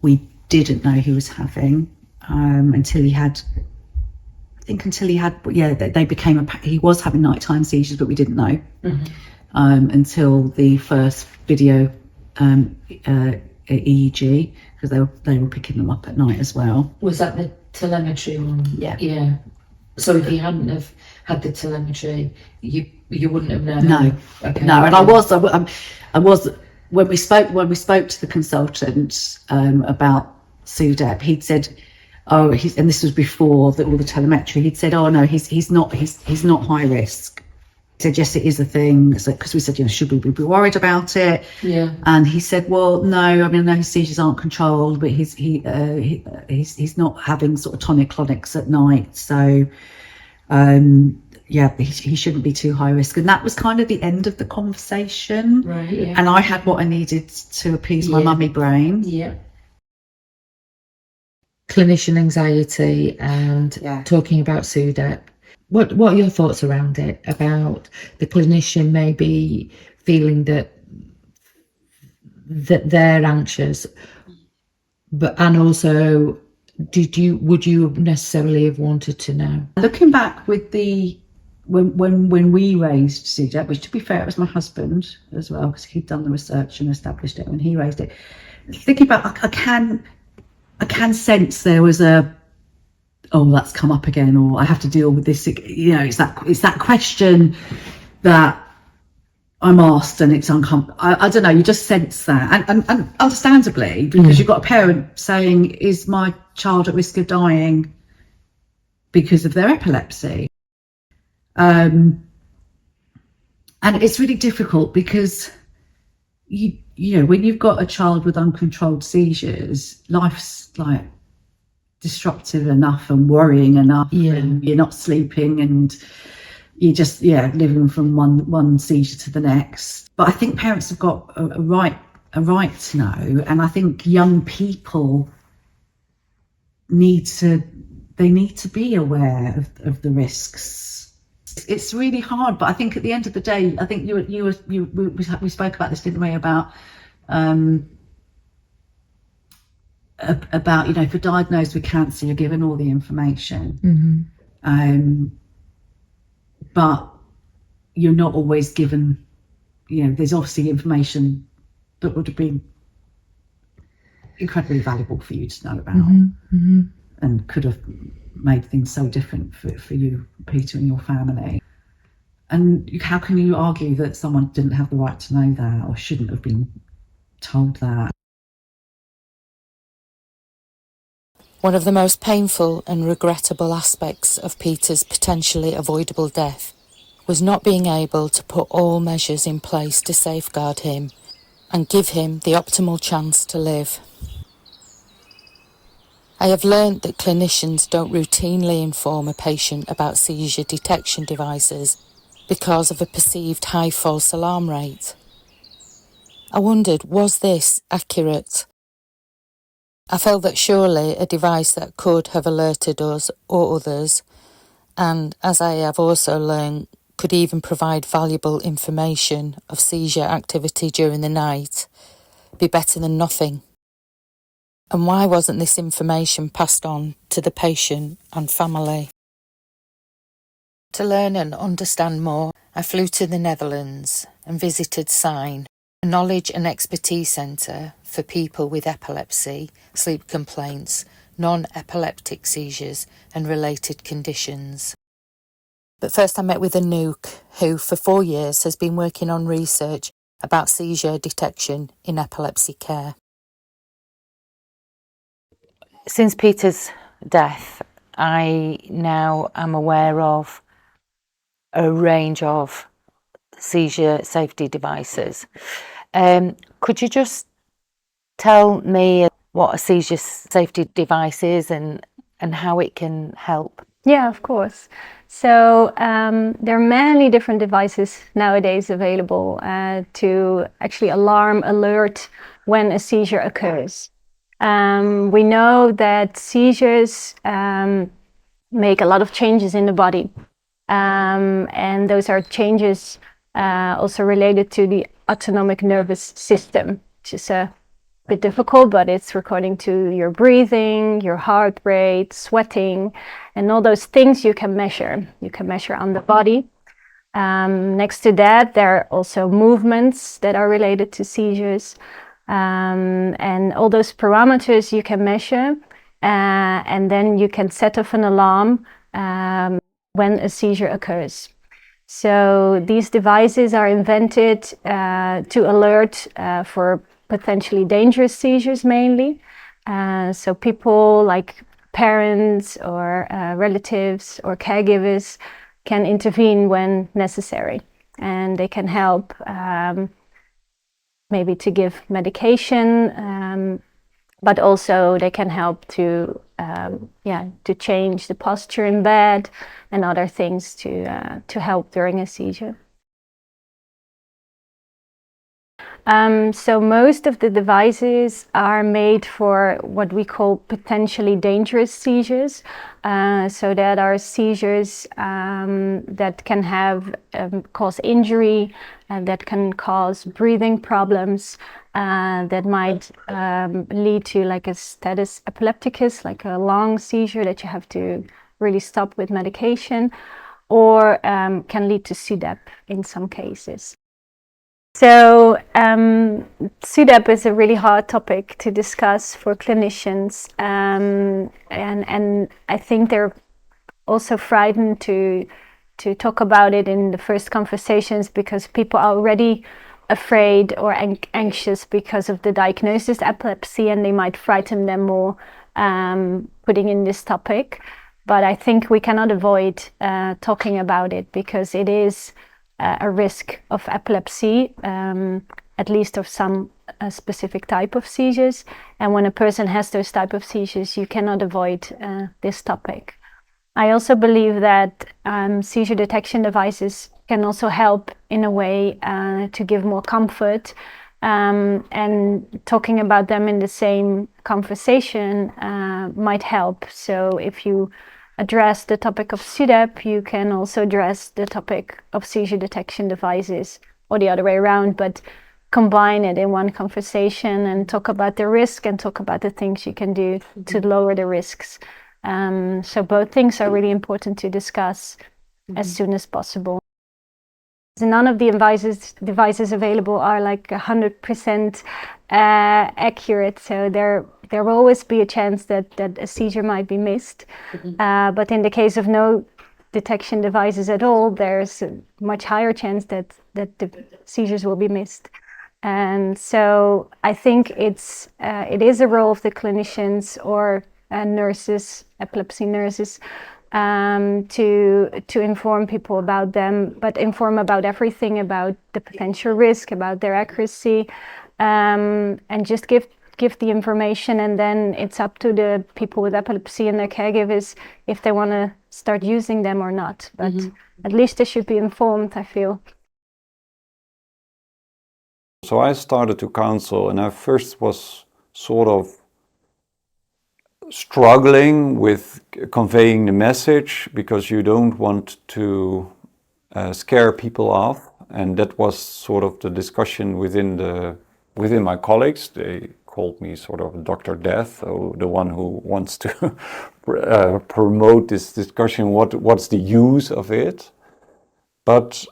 we didn't know he was having until he had. They became he was having nighttime seizures, but we didn't know until the first video EEG, because they were picking them up at night as well. Was that the telemetry one? Yeah. So if you hadn't have had the telemetry, you wouldn't have known. No. Okay. No, and I was when we spoke to the consultant about SUDEP, he'd said, and this was before all the telemetry. He'd said, "Oh no, he's not high risk." He said, "Yes, it is a thing." Because we said, should we be worried about it? Yeah. And he said, "Well, no. I mean, I know his seizures aren't controlled, but he's not having sort of tonic-clonics at night, so he shouldn't be too high risk." And that was kind of the end of the conversation. Right. Yeah. And I had what I needed to appease my mummy brain. Yeah. Clinician anxiety and talking about SUDEP. What are your thoughts around it? About the clinician maybe feeling that they're anxious, and also would you necessarily have wanted to know? Looking back with when we raised SUDEP, which to be fair, it was my husband as well, because he'd done the research and established it when he raised it. Thinking about, I can sense there was that's come up again, or I have to deal with this. It's that question that I'm asked, and it's uncomfortable. I don't know. You just sense that, and understandably, because you've got a parent saying, "Is my child at risk of dying because of their epilepsy?" And it's really difficult because when you've got a child with uncontrolled seizures, life's like disruptive enough and worrying enough, and you're not sleeping, and you're just living from one seizure to the next. But I think parents have got a right to know, and I think young people need to be aware of the risks It's really hard, but I think at the end of the day, I think we spoke about this, didn't we? About if you're diagnosed with cancer, you're given all the information, but you're not always given. There's obviously information that would have been incredibly valuable for you to know about, and could have made things so different for you, Peter, and your family. And how can you argue that someone didn't have the right to know that, or shouldn't have been told that? One of the most painful and regrettable aspects of Peter's potentially avoidable death was not being able to put all measures in place to safeguard him and give him the optimal chance to live. I have learnt that clinicians don't routinely inform a patient about seizure detection devices because of a perceived high false alarm rate. I wondered, was this accurate? I felt that surely a device that could have alerted us or others, and as I have also learned, could even provide valuable information of seizure activity during the night, be better than nothing. And why wasn't this information passed on to the patient and family? To learn and understand more, I flew to the Netherlands and visited SIGN, a knowledge and expertise centre for people with epilepsy, sleep complaints, non-epileptic seizures and related conditions. But first I met with Anouk, who for 4 years has been working on research about seizure detection in epilepsy care. Since Peter's death, I now am aware of a range of seizure safety devices. Could you just tell me what a seizure safety device is and how it can help? Yeah, of course. So there are many different devices nowadays available to actually alert when a seizure occurs. We know that seizures make a lot of changes in the body, and those are changes also related to the autonomic nervous system, which is a bit difficult, but it's according to your breathing, your heart rate, sweating, and all those things you can measure. You can measure on the body. Next to that, there are also movements that are related to seizures, and all those parameters you can measure, and then you can set off an alarm when a seizure occurs. So these devices are invented to alert for potentially dangerous seizures mainly. So people like parents or relatives or caregivers can intervene when necessary, and they can help maybe to give medication, but also they can help to change the posture in bed and other things to help during a seizure. So most of the devices are made for what we call potentially dangerous seizures. So that are seizures that can cause injury, that can cause breathing problems, that might lead to like a status epilepticus, like a long seizure that you have to really stop with medication, or can lead to SUDEP in some cases. So SUDEP is a really hard topic to discuss for clinicians, and I think they're also frightened to talk about it in the first conversations because people are already afraid or anxious because of the diagnosis epilepsy, and they might frighten them more putting in this topic. But I think we cannot avoid talking about it because it is a risk of epilepsy, at least of some specific type of seizures. And when a person has those type of seizures, you cannot avoid this topic. I also believe that seizure detection devices can also help in a way to give more comfort, and talking about them in the same conversation might help. So if you address the topic of SUDEP, you can also address the topic of seizure detection devices, or the other way around, but combine it in one conversation and talk about the risk and talk about the things you can do to lower the risks. So both things are really important to discuss as soon as possible. None of the devices available are like 100% accurate, so there will always be a chance that a seizure might be missed. But in the case of no detection devices at all, there's a much higher chance that the seizures will be missed. And so I think it is a role of the clinicians or nurses, epilepsy nurses, to inform people about them, but inform about everything, about the potential risk, about their accuracy, and just give the information, and then it's up to the people with epilepsy and their caregivers if they want to start using them or not. But at least they should be informed, I feel. So I started to counsel, and I first was sort of struggling with conveying the message because you don't want to scare people off, and that was sort of the discussion within my colleagues. They called me sort of Dr. Death, so the one who wants to promote this discussion. What's the use of it? But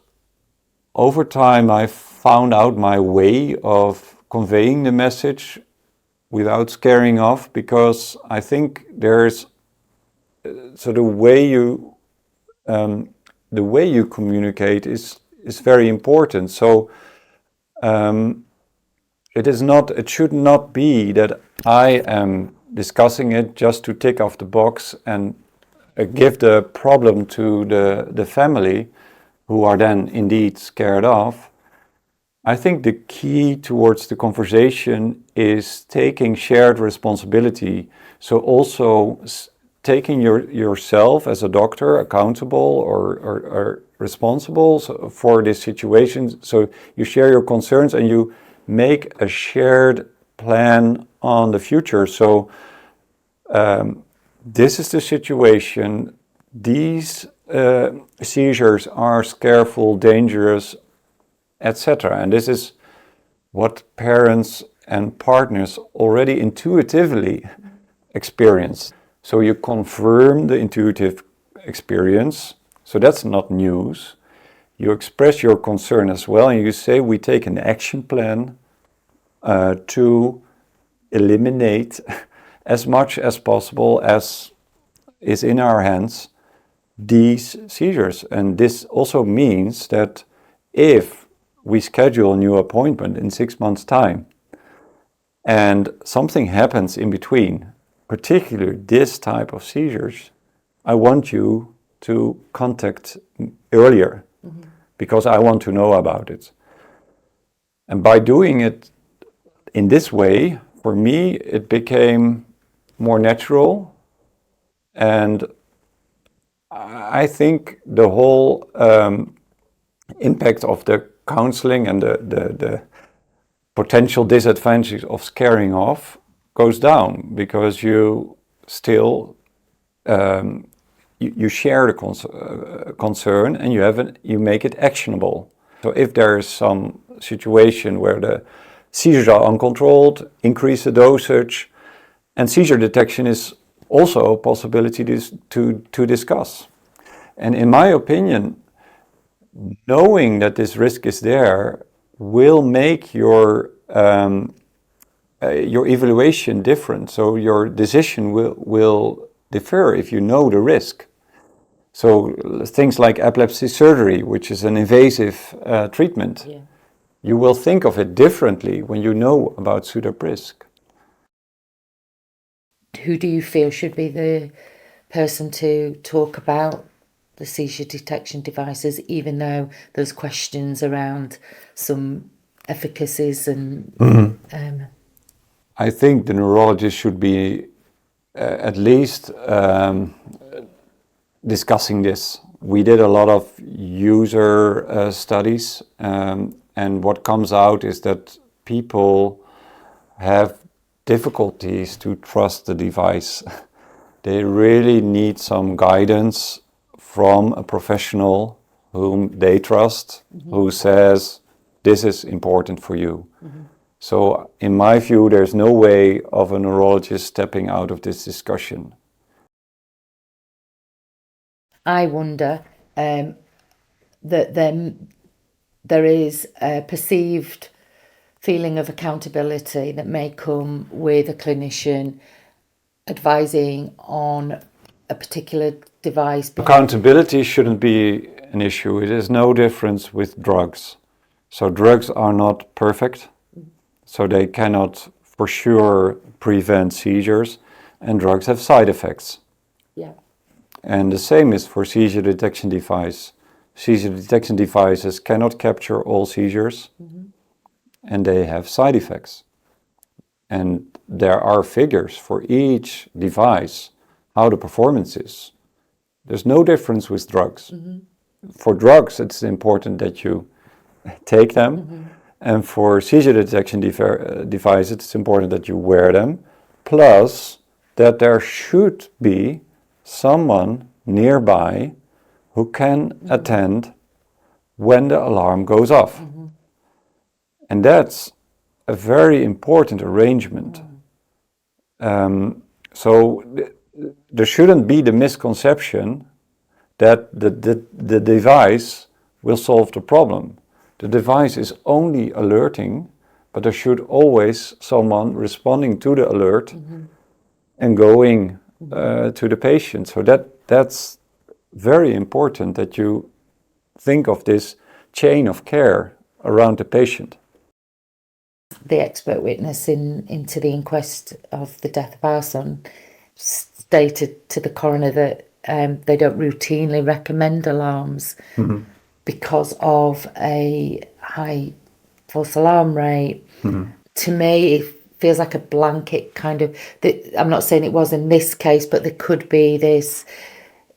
over time, I found out my way of conveying the message without scaring off, because I think there's so the way you communicate is very important. So it should not be that I am discussing it just to tick off the box and give the problem to the family, who are then indeed scared off. I think the key towards the conversation is taking shared responsibility. So also taking yourself as a doctor accountable or responsible for this situation. So you share your concerns and you make a shared plan on the future. So this is the situation. These seizures are scareful, dangerous, etc. And this is what parents and partners already intuitively experience. So you confirm the intuitive experience, so that's not news. You express your concern as well, and you say we take an action plan to eliminate as much as possible as is in our hands these seizures. And this also means that if we schedule a new appointment in 6 months' time and something happens in between, particularly this type of seizures, I want you to contact earlier because I want to know about it. And by doing it in this way, for me, it became more natural, and I think the whole impact of the counseling and the potential disadvantages of scaring off goes down, because you still you share the concern and you make it actionable. So if there is some situation where the seizures are uncontrolled, increase the dosage, and seizure detection is also a possibility to discuss. And in my opinion, knowing that this risk is there will make your evaluation different. So your decision will differ if you know the risk. So things like epilepsy surgery, which is an invasive treatment, you will think of it differently when you know about SUDEP risk. Who do you feel should be the person to talk about the seizure detection devices, even though there's questions around some efficacies and... I think the neurologist should be at least discussing this. We did a lot of user studies, and what comes out is that people have difficulties to trust the device. they really need some guidance from a professional whom they trust, who says, this is important for you. So in my view, there's no way of a neurologist stepping out of this discussion. I wonder that then there is a perceived feeling of accountability that may come with a clinician advising on a particular device. Accountability shouldn't be an issue. It is no difference with drugs. So drugs are not perfect, so they cannot for sure prevent seizures, and drugs have side effects. Yeah. And the same is for seizure detection device. Seizure detection devices cannot capture all seizures, and they have side effects. And there are figures for each device, how the performance is. There's no difference with drugs. For drugs, it's important that you take them, and for seizure detection devices, it's important that you wear them, plus that there should be someone nearby who can attend when the alarm goes off. And that's a very important arrangement. So there shouldn't be the misconception that the device will solve the problem. The device is only alerting, but there should always someone responding to the alert and going to the patient. So that's very important, that you think of this chain of care around the patient. The expert witness into the inquest of the death of our son stated to the coroner that they don't routinely recommend alarms because of a high false alarm rate. To me, it feels like a blanket kind of, I'm not saying it was in this case, but there could be this,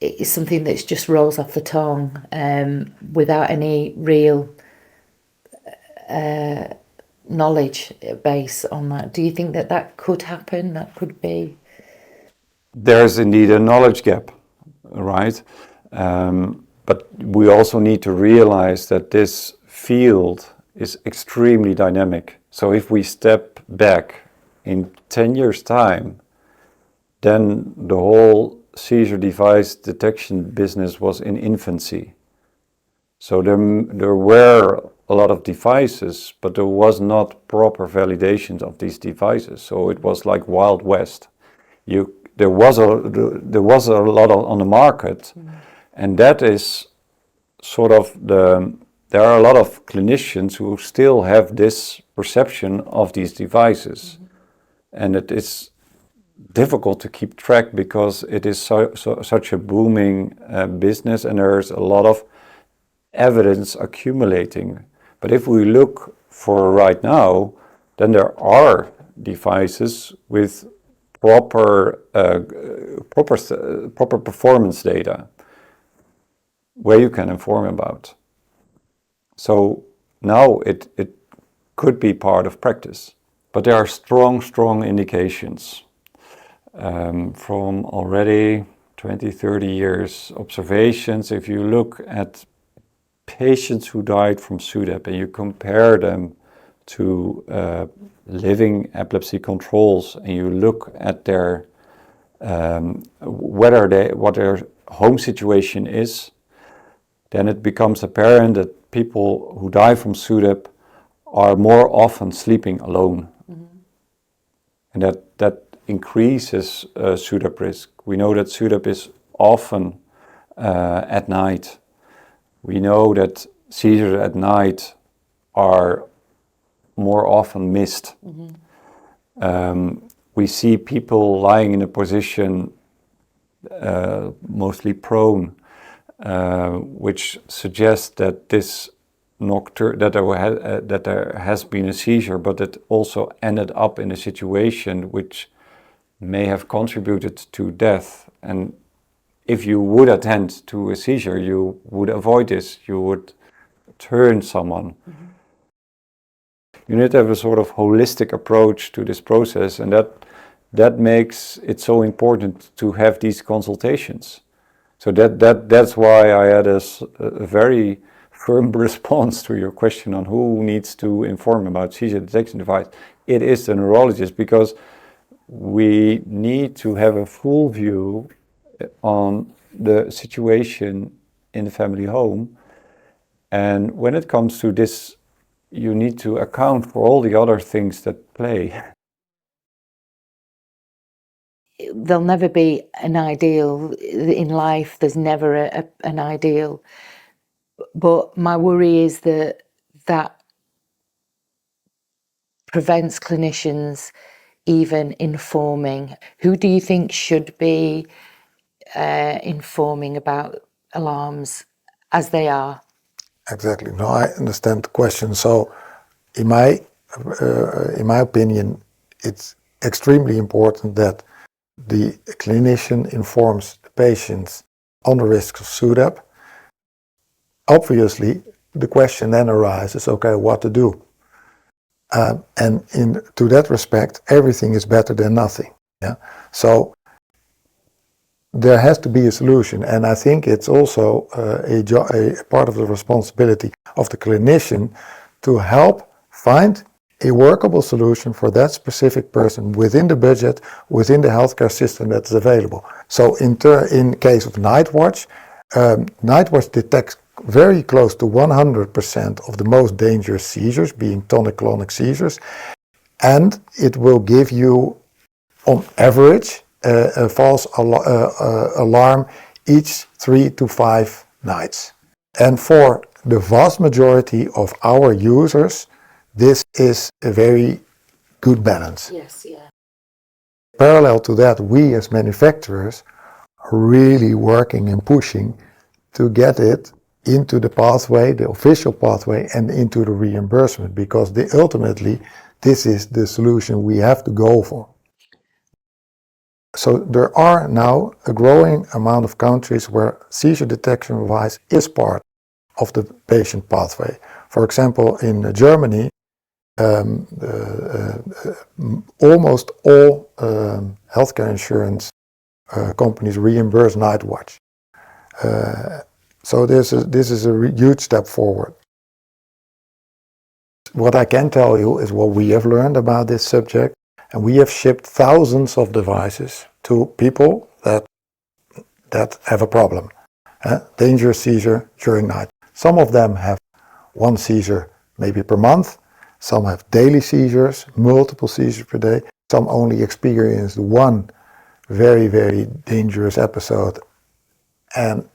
it's something that just rolls off the tongue without any real knowledge base on that. Do you think that could happen? That could be? There's indeed a knowledge gap, right? But we also need to realize that this field is extremely dynamic. So if we step back in 10 years' time, then the whole seizure device detection business was in infancy. So there were a lot of devices, but there was not proper validation of these devices. So it was like Wild West. There was a lot on the market, and that is sort of there are a lot of clinicians who still have this perception of these devices, and it is difficult to keep track because it is such a booming business, and there's a lot of evidence accumulating. But if we look for right now, then there are devices with proper performance data where you can inform about. So now it could be part of practice, but there are strong indications from already 20-30 years observations. If you look at patients who died from SUDEP and you compare them to living epilepsy controls, and you look at their what their home situation is, then it becomes apparent that people who die from SUDEP are more often sleeping alone, and that increases SUDEP risk. We know that SUDEP is often at night. We know that seizures at night are more often missed. We see people lying in a position mostly prone, which suggests that this that there has been a seizure, but it also ended up in a situation which may have contributed to death. And if you would attend to a seizure, you would avoid this. You would turn someone. You need to have a sort of holistic approach to this process, and that that makes it so important to have these consultations. So that's why I had a very firm response to your question on who needs to inform about seizure detection device. It is the neurologist, because we need to have a full view on the situation in the family home. And when it comes to this, you need to account for all the other things that play. There'll never be an ideal in life. There's never an ideal. But my worry is that prevents clinicians even informing. Who do you think should be informing about alarms as they are? Exactly. No, I understand the question. So, in my opinion, it's extremely important that the clinician informs the patients on the risks of SUDEP. Obviously, the question then arises, okay, what to do? And to that respect, everything is better than nothing. Yeah. So there has to be a solution, and I think it's also a part of the responsibility of the clinician to help find a workable solution for that specific person within the budget, within the healthcare system that is available. So in case of Night Watch detects very close to 100% of the most dangerous seizures, being tonic-clonic seizures, and it will give you, on average, a false alarm each 3 to 5 nights. And for the vast majority of our users, this is a very good balance. Yes, yeah. Parallel to that, we as manufacturers are really working and pushing to get it into the pathway, the official pathway, and into the reimbursement, because ultimately this is the solution we have to go for. So there are now a growing amount of countries where seizure detection device is part of the patient pathway. For example, in Germany, almost all healthcare insurance companies reimburse Night Watch. So this is a huge step forward. What I can tell you is what we have learned about this subject, and we have shipped thousands of devices to people that have a problem. Dangerous seizure during night. Some of them have one seizure maybe per month. Some have daily seizures, multiple seizures per day. Some only experience one very, very dangerous episode and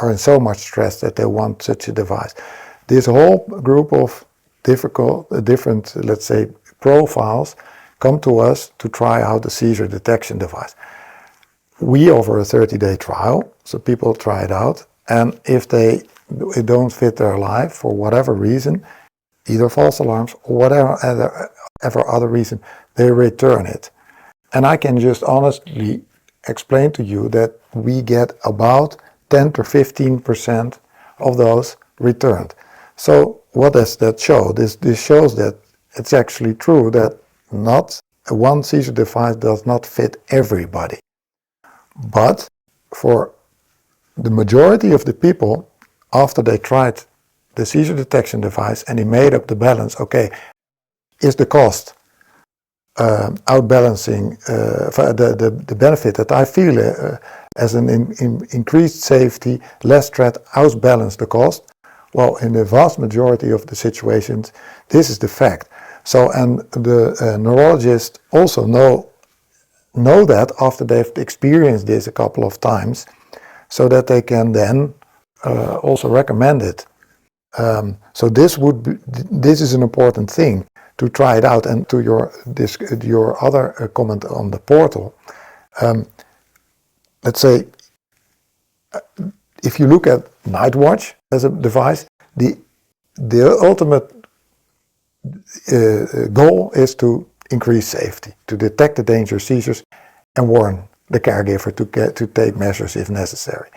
are in so much stress that they want such a device. This whole group of different, let's say, profiles come to us to try out the seizure detection device. We offer a 30-day trial, so people try it out, and if it don't fit their life for whatever reason, either false alarms or whatever other reason, they return it. And I can just honestly explain to you that we get about 10 to 15% of those returned. So what does that show? This shows that it's actually true that not one seizure device does not fit everybody. But for the majority of the people, after they tried the seizure detection device and they made up the balance, okay, is the cost outbalancing the benefit that I feel as an increased safety, less threat, outbalance the cost? Well, in the vast majority of the situations, this is the fact. So, and the neurologists also know that after they've experienced this a couple of times, so that they can then also recommend it. So this is an important thing to try it out. And to your other comment on the portal, let's say, if you look at Night Watch as a device, the ultimate goal is to increase safety, to detect the dangerous seizures and warn the caregiver to take measures if necessary.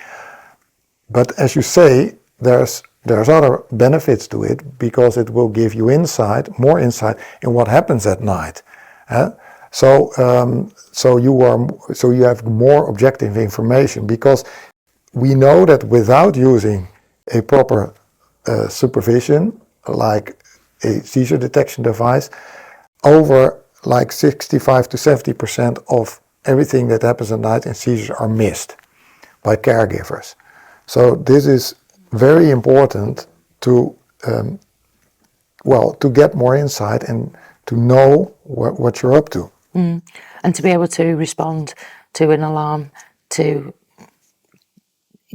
But as you say, there's other benefits to it, because it will give you more insight in what happens at night. So so you have more objective information, because we know that without using a proper supervision, like a seizure detection device, over like 65 to 70% of everything that happens at night in seizures are missed by caregivers. So this is very important to to get more insight and to know what you're up to. And to be able to respond to an alarm, to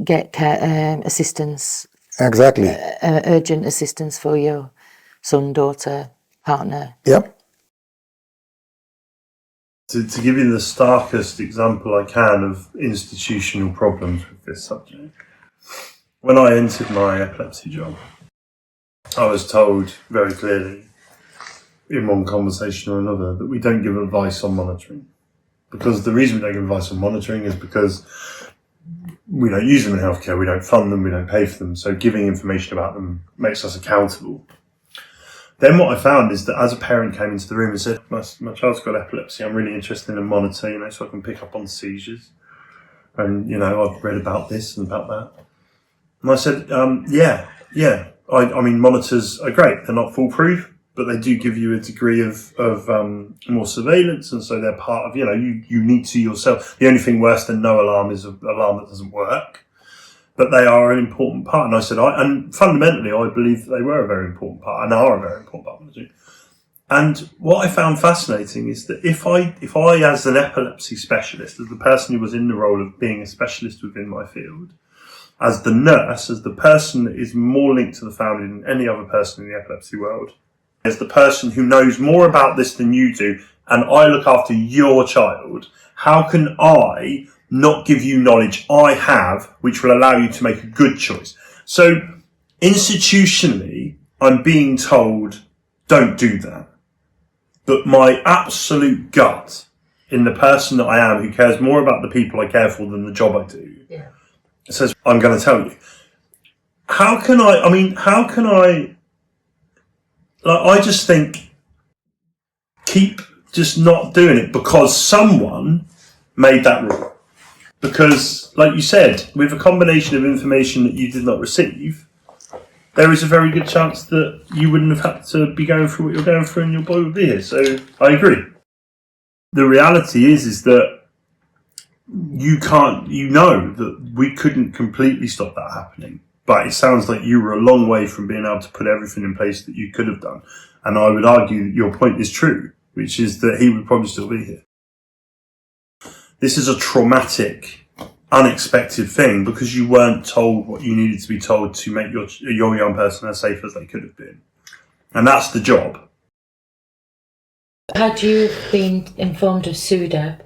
get assistance. Exactly. Urgent assistance for your son, daughter, partner. Yep. To give you the starkest example I can of institutional problems with this subject, when I entered my epilepsy job, I was told very clearly in one conversation or another that we don't give advice on monitoring. Because the reason we don't give advice on monitoring is because we don't use them in healthcare, we don't fund them, we don't pay for them, so giving information about them makes us accountable. Then what I found is that as a parent came into the room and said, my child's got epilepsy, I'm really interested in a monitor, so I can pick up on seizures. And, I've read about this and about that. And I said, I mean, monitors are great. They're not foolproof, but they do give you a degree of more surveillance. And so they're part of, you need to yourself. The only thing worse than no alarm is an alarm that doesn't work. But they are an important part. And I said, and fundamentally, I believe that they were a very important part and are a very important part of monitoring. And what I found fascinating is that if I, as an epilepsy specialist, as the person who was in the role of being a specialist within my field, as the nurse, as the person that is more linked to the family than any other person in the epilepsy world, as the person who knows more about this than you do, and I look after your child, how can I not give you knowledge I have, which will allow you to make a good choice? So institutionally, I'm being told, don't do that. But my absolute gut in the person that I am, who cares more about the people I care for than the job I do, says, I'm going to tell you. How can I, I just think, keep just not doing it because someone made that rule. Because, like you said, with a combination of information that you did not receive, there is a very good chance that you wouldn't have had to be going through what you're going through and your boy would be here. So I agree. The reality is that that we couldn't completely stop that happening. But it sounds like you were a long way from being able to put everything in place that you could have done. And I would argue that your point is true, which is that he would probably still be here. This is a traumatic, unexpected thing because you weren't told what you needed to be told to make your young person as safe as they could have been. And that's the job. Had you been informed of SUDEP?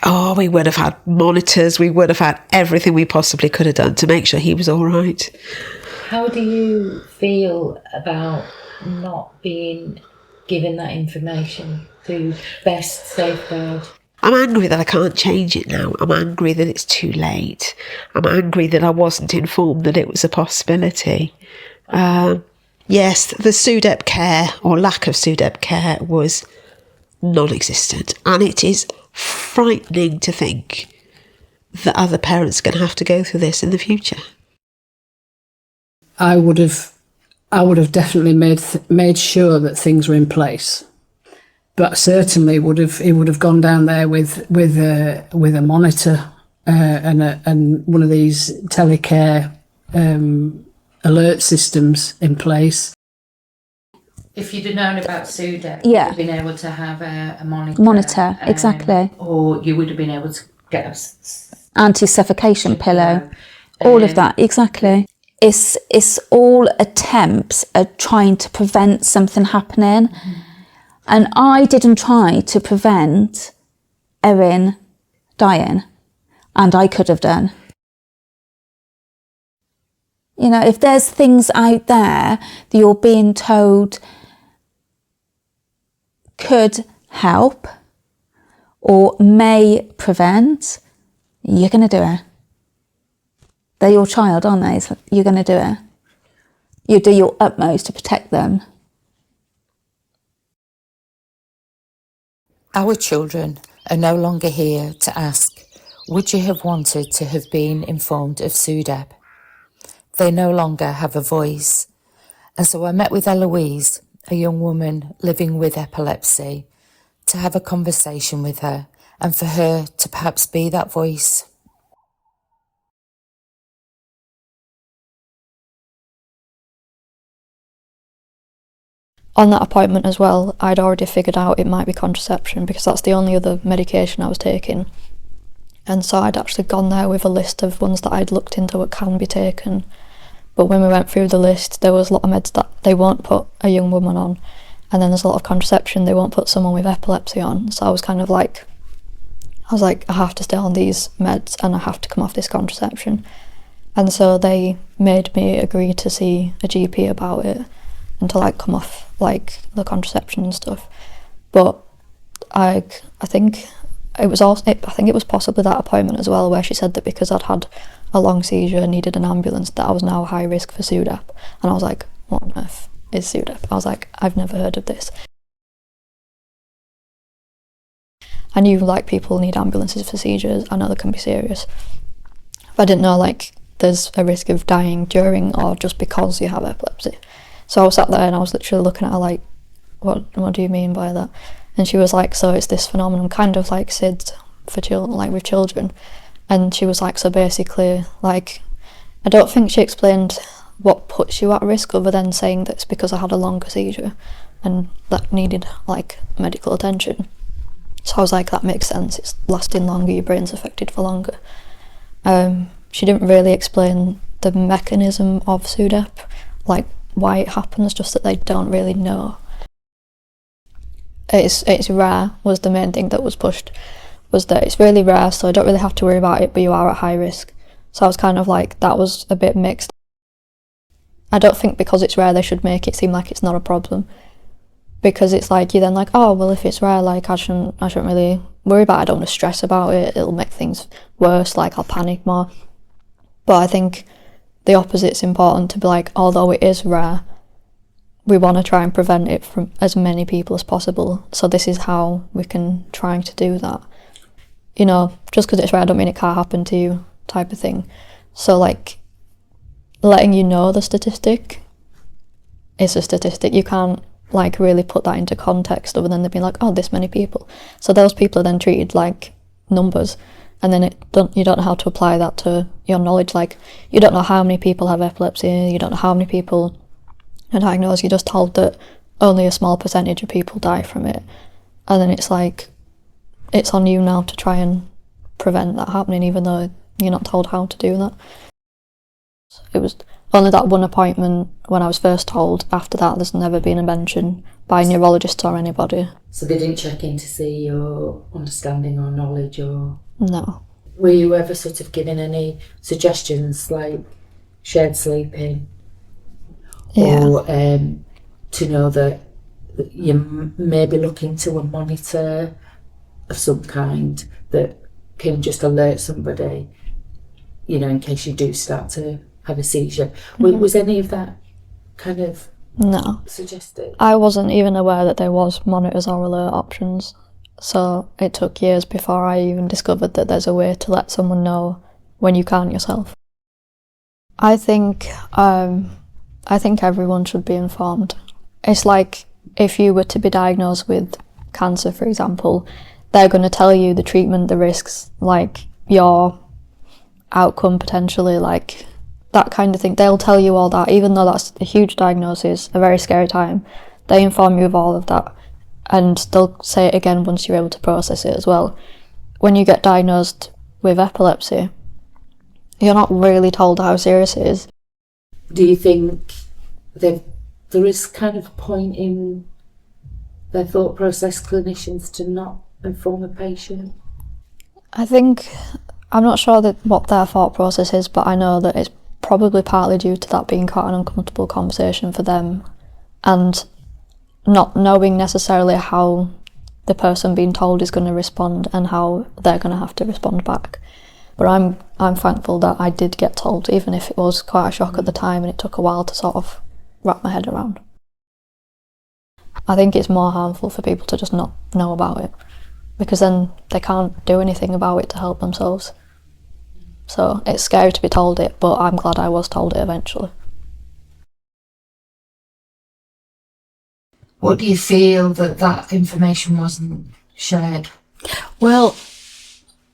Oh, we would have had monitors, we would have had everything we possibly could have done to make sure he was all right. How do you feel about not being given that information to best safeguard? I'm angry that I can't change it now. I'm angry that it's too late. I'm angry that I wasn't informed that it was a possibility. Yes, the SUDEP care or lack of SUDEP care was non-existent, and it is frightening to think that other parents are going to have to go through this in the future. I would have definitely made sure that things were in place, but certainly it would have gone down there with a monitor and one of these telecare alert systems in place. If you'd have known about SUDEP, Yeah. you would have been able to have a monitor. Monitor, exactly. Or you would have been able to get a Anti-suffocation pillow, all of that, exactly. It's all attempts at trying to prevent something happening. Mm-hmm. And I didn't try to prevent Erin dying, and I could have done. You know, if there's things out there that you're being told could help or may prevent, you're going to do it. They're your child, aren't they? So you're going to do it. You do your utmost to protect them. Our children are no longer here to ask, would you have wanted to have been informed of SUDEP? They no longer have a voice. And so I met with Eloise, a young woman living with epilepsy, to have a conversation with her and for her to perhaps be that voice. On that appointment as well, I'd already figured out it might be contraception because that's the only other medication I was taking. And so I'd actually gone there with a list of ones that I'd looked into that can be taken. But when we went through the list, there was a lot of meds that they won't put a young woman on. And then there's a lot of contraception they won't put someone with epilepsy on. So I was like, I have to stay on these meds and I have to come off this contraception. And so they made me agree to see a GP about it and to like come off like the contraception and stuff. But I think it was also, I think it was possibly that appointment as well where she said that because I'd had a long seizure and needed an ambulance that I was now high risk for SUDEP. And I was like, what on earth is SUDEP? I was like, I've never heard of this. I knew like people need ambulances for seizures. I know they can be serious. But I didn't know like there's a risk of dying during or just because you have epilepsy. So I was sat there and I was literally looking at her like, what do you mean by that? And she was like, so it's this phenomenon kind of like SIDS for children, like with children. And she was like, so basically, like, I don't think she explained what puts you at risk other than saying that it's because I had a longer seizure and that needed like medical attention. So I was like, that makes sense, it's lasting longer, your brain's affected for longer. She didn't really explain the mechanism of SUDEP, like why it happens, just that they don't really know. It's rare was the main thing that was pushed, was that it's really rare, so I don't really have to worry about it, but you are at high risk. So I was kind of like, that was a bit mixed. I don't think because it's rare they should make it seem like it's not a problem, because it's like you're then like, oh well, if it's rare, like I shouldn't really worry about it, I don't want to stress about it, it'll make things worse, like I'll panic more. But I think the opposite's important, to be like, although it is rare, we want to try and prevent it from as many people as possible, so this is how we can try to do that. You know, just because it's rare don't mean it can't happen to you, type of thing. So like, letting you know the statistic is a statistic. You can't like really put that into context other than there being like, oh, this many people. So those people are then treated like numbers, and then you don't know how to apply that to your knowledge. Like, you don't know how many people have epilepsy, you don't know how many people are diagnosed, you're just told that only a small percentage of people die from it. And then it's like, it's on you now to try and prevent that happening, even though you're not told how to do that. It was only that one appointment when I was first told. After that, there's never been a mention by neurologists or anybody. So they didn't check in to see your understanding or knowledge or... No. Were you ever sort of given any suggestions like shared sleeping? Yeah. Or to know that you may be looking to a monitor of some kind that can just alert somebody, you know, in case you do start to have a seizure. Mm-hmm. Was any of that kind of suggested? I wasn't even aware that there was monitors or alert options. So it took years before I even discovered that there's a way to let someone know when you can't yourself. I think everyone should be informed. It's like if you were to be diagnosed with cancer, for example, they're going to tell you the treatment, the risks, like your outcome potentially, like that kind of thing. They'll tell you all that, even though that's a huge diagnosis, a very scary time. They inform you of all of that. And they'll say it again once you're able to process it as well. When you get diagnosed with epilepsy, you're not really told how serious it is. Do you think there is kind of a point in their thought process, clinicians, to not inform a patient? I think, I'm not sure what their thought process is, but I know that it's probably partly due to that being quite an uncomfortable conversation for them, and not knowing necessarily how the person being told is going to respond and how they're going to have to respond back. But I'm thankful that I did get told, even if it was quite a shock at the time and it took a while to sort of wrap my head around. I think it's more harmful for people to just not know about it. because then they can't do anything about it to help themselves. So it's scary to be told it, but I'm glad I was told it eventually. What do you feel that information wasn't shared? Well,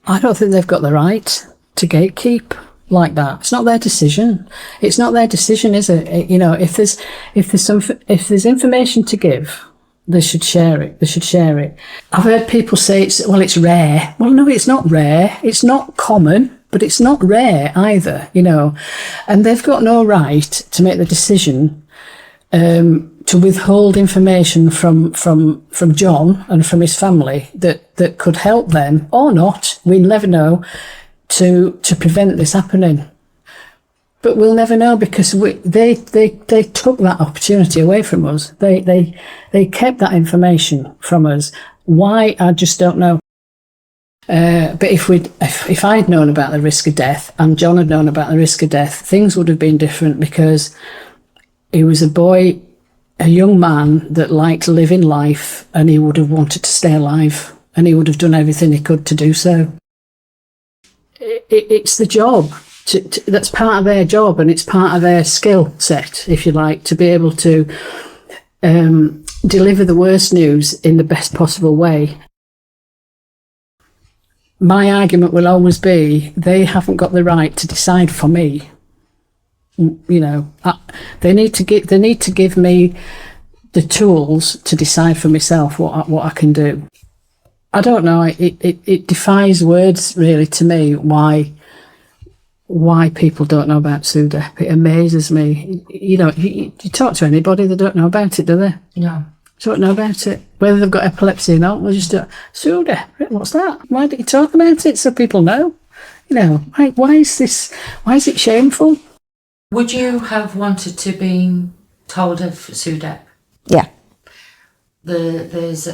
I don't think they've got the right to gatekeep like that. It's not their decision. It's not their decision, is it? You know, if there's information to give, they should share it. They should share it. I've heard people say it's rare. Well, no, it's not rare. It's not common, but it's not rare either. You know, and they've got no right to make the decision to withhold information from John and from his family that could help them or not. We never know. To prevent this happening, but we'll never know because they took that opportunity away from us. They kept that information from us. Why, I just don't know. But if I'd known about the risk of death and John had known about the risk of death, things would have been different because he was a young man that liked living life, and he would have wanted to stay alive, and he would have done everything he could to do so. It's the job that's part of their job, and it's part of their skill set, if you like, to be able to deliver the worst news in the best possible way. My argument will always be they haven't got the right to decide for me. You know, they need to give me the tools to decide for myself what I can do. I don't know. It defies words, really, to me, why people don't know about SUDEP. It amazes me. You know, you talk to anybody, they don't know about it, do they? No. Don't know about it. Whether they've got epilepsy or not, they'll just do SUDEP. What's that? Why don't you talk about it so people know? You know, why is it shameful? Would you have wanted to be told of SUDEP? Yeah. There's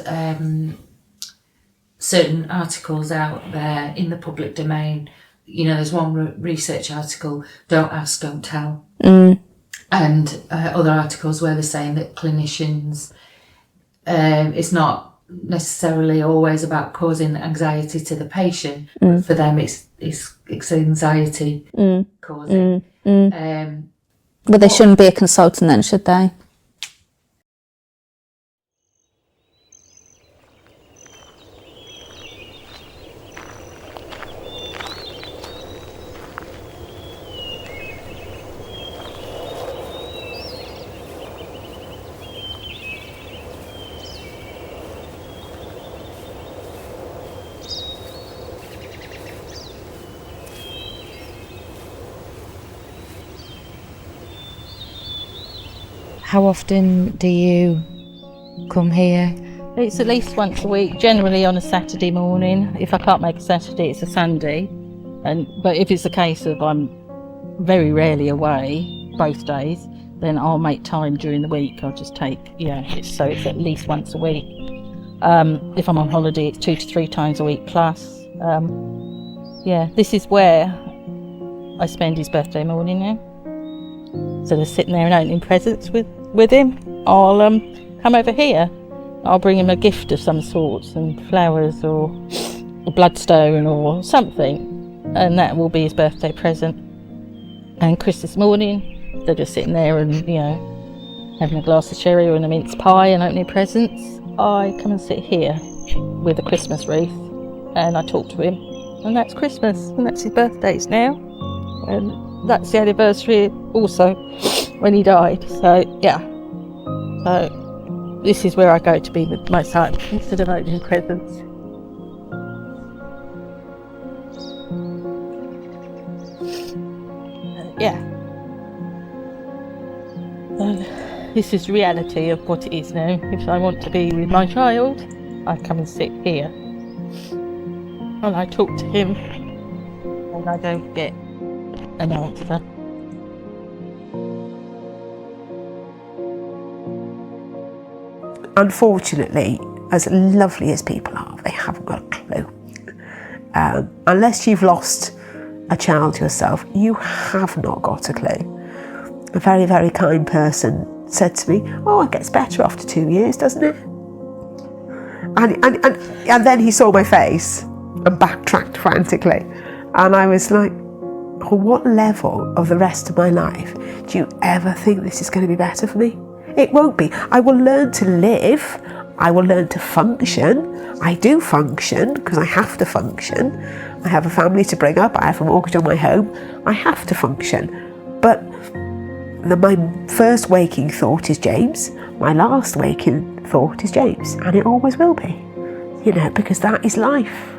certain articles out there in the public domain. You know, there's one research article, don't ask, don't tell. And other articles where they're saying that clinicians, it's not necessarily always about causing anxiety to the patient. But for them, it's anxiety causing. But they shouldn't be a consultant then, should they? How often do you come here? It's at least once a week, generally on a Saturday morning. If I can't make a Saturday, it's a Sunday. But if it's a case of I'm very rarely away, both days, then I'll make time during the week. I'll just take, so it's at least once a week. If I'm on holiday, it's 2 to 3 times a week plus. This is where I spend his birthday morning now. So they're sitting there and opening presents with him. I'll come over here. I'll bring him a gift of some sort, some flowers or a bloodstone or something, and that will be his birthday present. And Christmas morning, they're just sitting there and, having a glass of sherry or a mince pie and opening presents. I come and sit here with a Christmas wreath and I talk to him, and that's Christmas, and that's his birthdays now. And that's the anniversary also when he died. So this is where I go to be the most time instead of opening presents. This is reality of what it is now. If I want to be with my child, I come and sit here and I talk to him, and I don't get an answer. Unfortunately, as lovely as people are, they haven't got a clue. Unless you've lost a child yourself, you have not got a clue. A very, very kind person said to me, "Oh, it gets better after 2 years, doesn't it?" And then he saw my face and backtracked frantically. And I was like, on what level of the rest of my life do you ever think this is going to be better for me? It won't be. I will learn to live. I will learn to function. I do function because I have to function. I have a family to bring up. I have a mortgage on my home. I have to function. But my first waking thought is James. My last waking thought is James. And it always will be. You know, because that is life.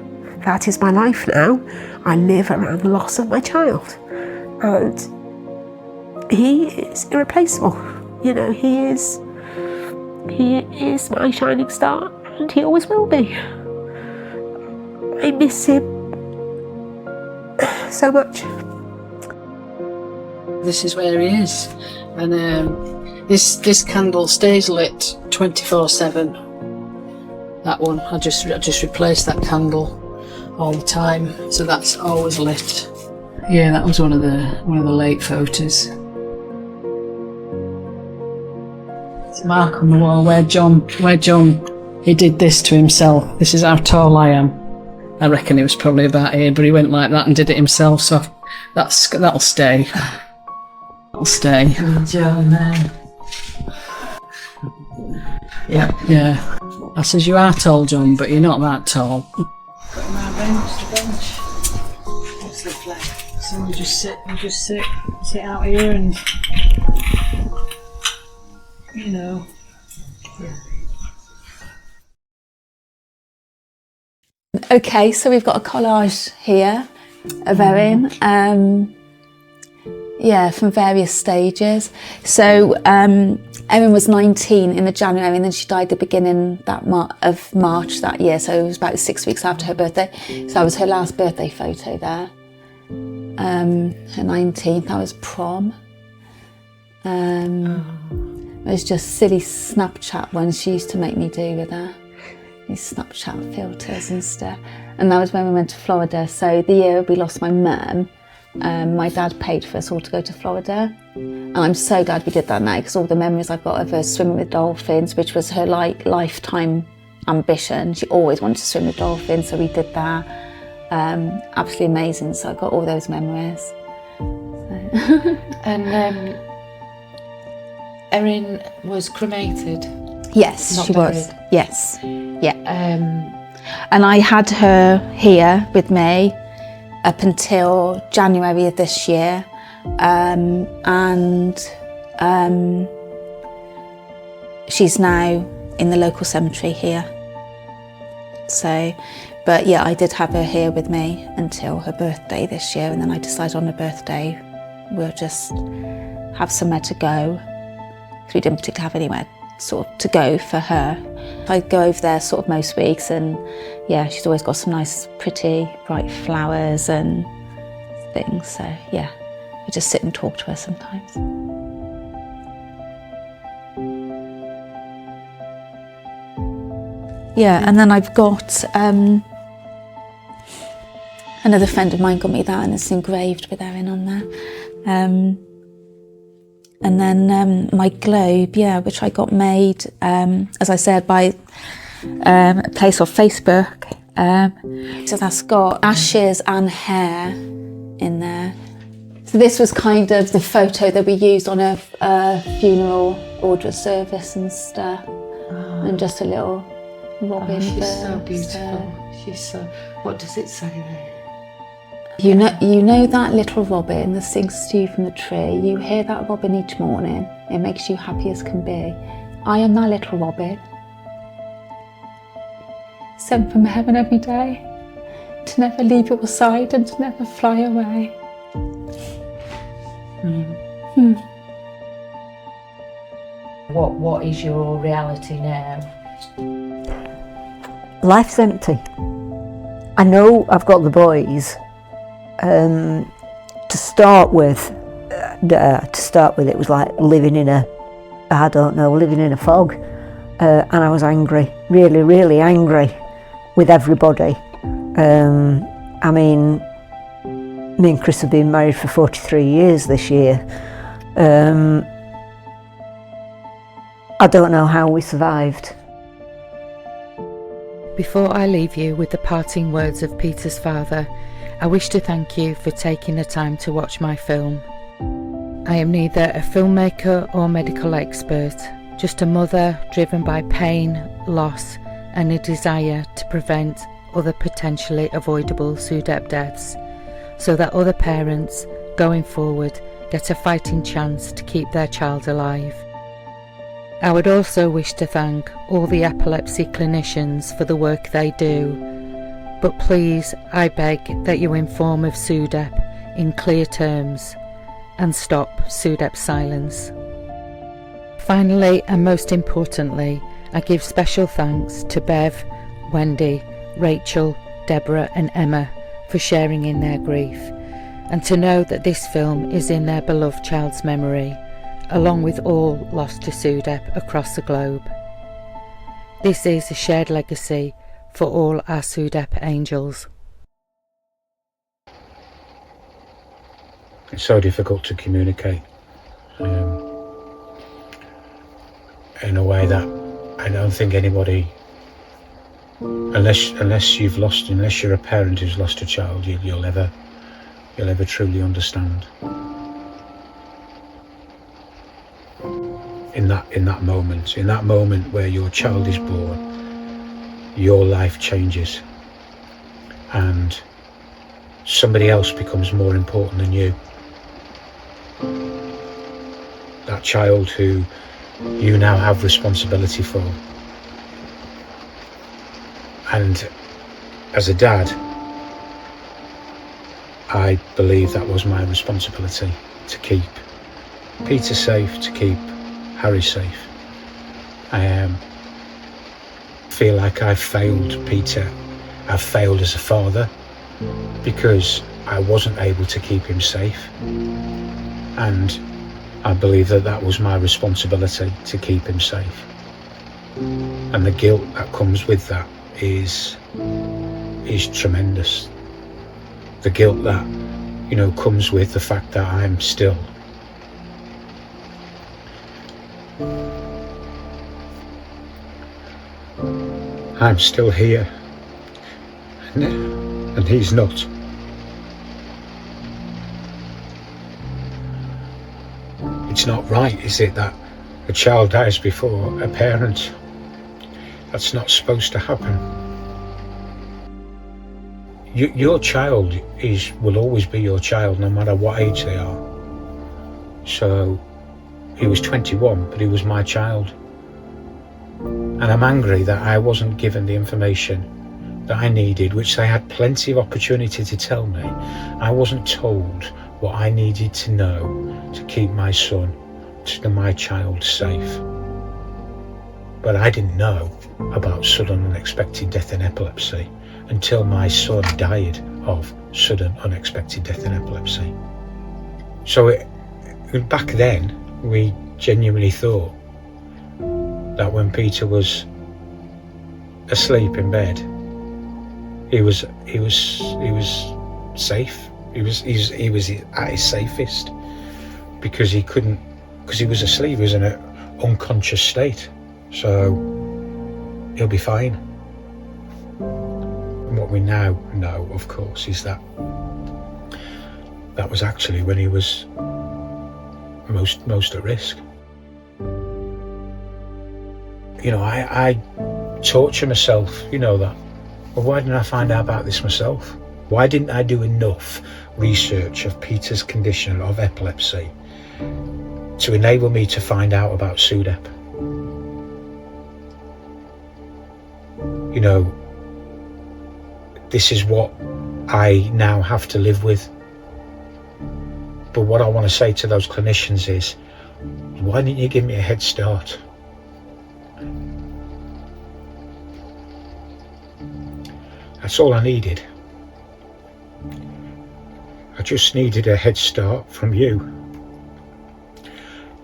That is my life now. I live around the loss of my child. And he is irreplaceable. You know, he is my shining star, and he always will be. I miss him so much. This is where he is, and this candle stays lit 24/7. That one, I just replaced that candle all the time, so that's always lit. Yeah, that was one of the late photos. It's a mark on the wall where John he did this to himself. This is how tall I am. I reckon it was probably about here, but he went like that and did it himself. So that'll stay. That'll stay. John, Yeah. I says, you are tall, John, but you're not that tall. Put him out bench. What's the flag? So we'll just sit out here and, you know. Okay, so we've got a collage here of Erin, from various stages. So Erin was 19 in the January, and then she died the beginning of March that year, so it was about 6 weeks after her birthday. So that was her last birthday photo there. Her 19th, that was prom. It was just silly Snapchat ones she used to make me do with her. These Snapchat filters and stuff. And that was when we went to Florida. So the year we lost my mum, my dad paid for us all to go to Florida. And I'm so glad we did that now, because all the memories I've got of her swimming with dolphins, which was her lifetime ambition. She always wanted to swim with dolphins, so we did that. Absolutely amazing. So I got all those memories. So. And Erin was cremated. Yes, Not she buried. was. Yes, yeah. And I had her here with me up until January of this year, and she's now in the local cemetery here. So, but yeah, I did have her here with me until her birthday this year, and then I decided on her birthday we'll just have somewhere to go, because we didn't particularly have anywhere sort of to go for her. I go over there sort of most weeks, and yeah, she's always got some nice, pretty, bright flowers and things. So yeah, I just sit and talk to her sometimes. Yeah, and then I've got another friend of mine got me that, and it's engraved with Erin on there. And then my globe, which I got made, as I said, by a place off Facebook. So that's got ashes and hair in there. So this was kind of the photo that we used on a funeral order service and stuff. And just a little robin. She's so beautiful. She's so. What does it say there? You know that little robin that sings to you from the tree. You hear that robin each morning. It makes you happy as can be. I am that little robin, sent from heaven every day, to never leave your side and to never fly away. What is your reality now? Life's empty. I know I've got the boys. To start with, it was like living in a fog, and I was angry, really, really angry with everybody. I mean, me and Chris have been married for 43 years this year. I don't know how we survived. Before I leave you with the parting words of Peter's father, I wish to thank you for taking the time to watch my film. I am neither a filmmaker or medical expert, just a mother driven by pain, loss, and a desire to prevent other potentially avoidable SUDEP deaths, so that other parents, going forward, get a fighting chance to keep their child alive. I would also wish to thank all the epilepsy clinicians for the work they do, but please, I beg that you inform of SUDEP in clear terms and stop SUDEP silence. Finally, and most importantly, I give special thanks to Bev, Wendy, Rachel, Deborah and Emma for sharing in their grief, and to know that this film is in their beloved child's memory, along with all lost to SUDEP across the globe. This is a shared legacy for all our SUDEP angels. It's so difficult to communicate in a way that I don't think anybody, unless you're a parent who's lost a child, you'll ever truly understand. In that moment where your child is born, your life changes, and somebody else becomes more important than you. That child who you now have responsibility for. And as a dad, I believe that was my responsibility, to keep Peter safe, to keep Harry safe. I feel like I've failed Peter. I've failed as a father because I wasn't able to keep him safe. And I believe that was my responsibility, to keep him safe. And the guilt that comes with that is tremendous. The guilt that, comes with the fact that I'm still here, and he's not. It's not right, is it, that a child dies before a parent? That's not supposed to happen. Your child will always be your child, no matter what age they are. So he was 21, but he was my child. And I'm angry that I wasn't given the information that I needed, which they had plenty of opportunity to tell me. I wasn't told what I needed to know to keep my son, my child, safe. But I didn't know about sudden unexpected death in epilepsy until my son died of sudden unexpected death in epilepsy. So back then, we genuinely thought that when Peter was asleep in bed, he was safe. He was at his safest because he was asleep. He was in an unconscious state, so he'll be fine. And what we now know, of course, is that was actually when he was most at risk. I torture myself, that. Well, why didn't I find out about this myself? Why didn't I do enough research of Peter's condition of epilepsy to enable me to find out about SUDEP? This is what I now have to live with. But what I want to say to those clinicians is, why didn't you give me a head start? That's all I needed. I just needed a head start from you.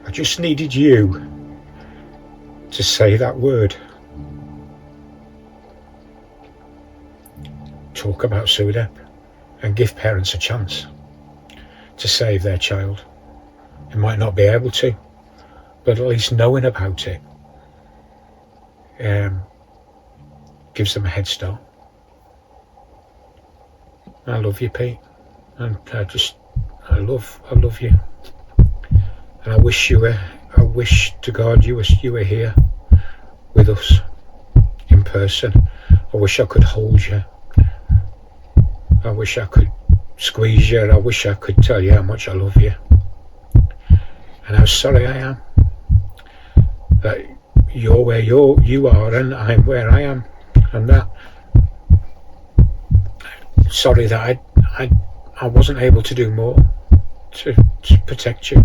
I just needed you to say that word. Talk about SUDEP and give parents a chance to save their child. They might not be able to, but at least knowing about it gives them a head start. I love you, Pete, and I love you, and I wish to God you were here with us in person. I wish I could hold you. I wish I could squeeze you. I wish I could tell you how much I love you and how sorry I am that you're where you are and I'm where I am, and that sorry that I wasn't able to do more to protect you.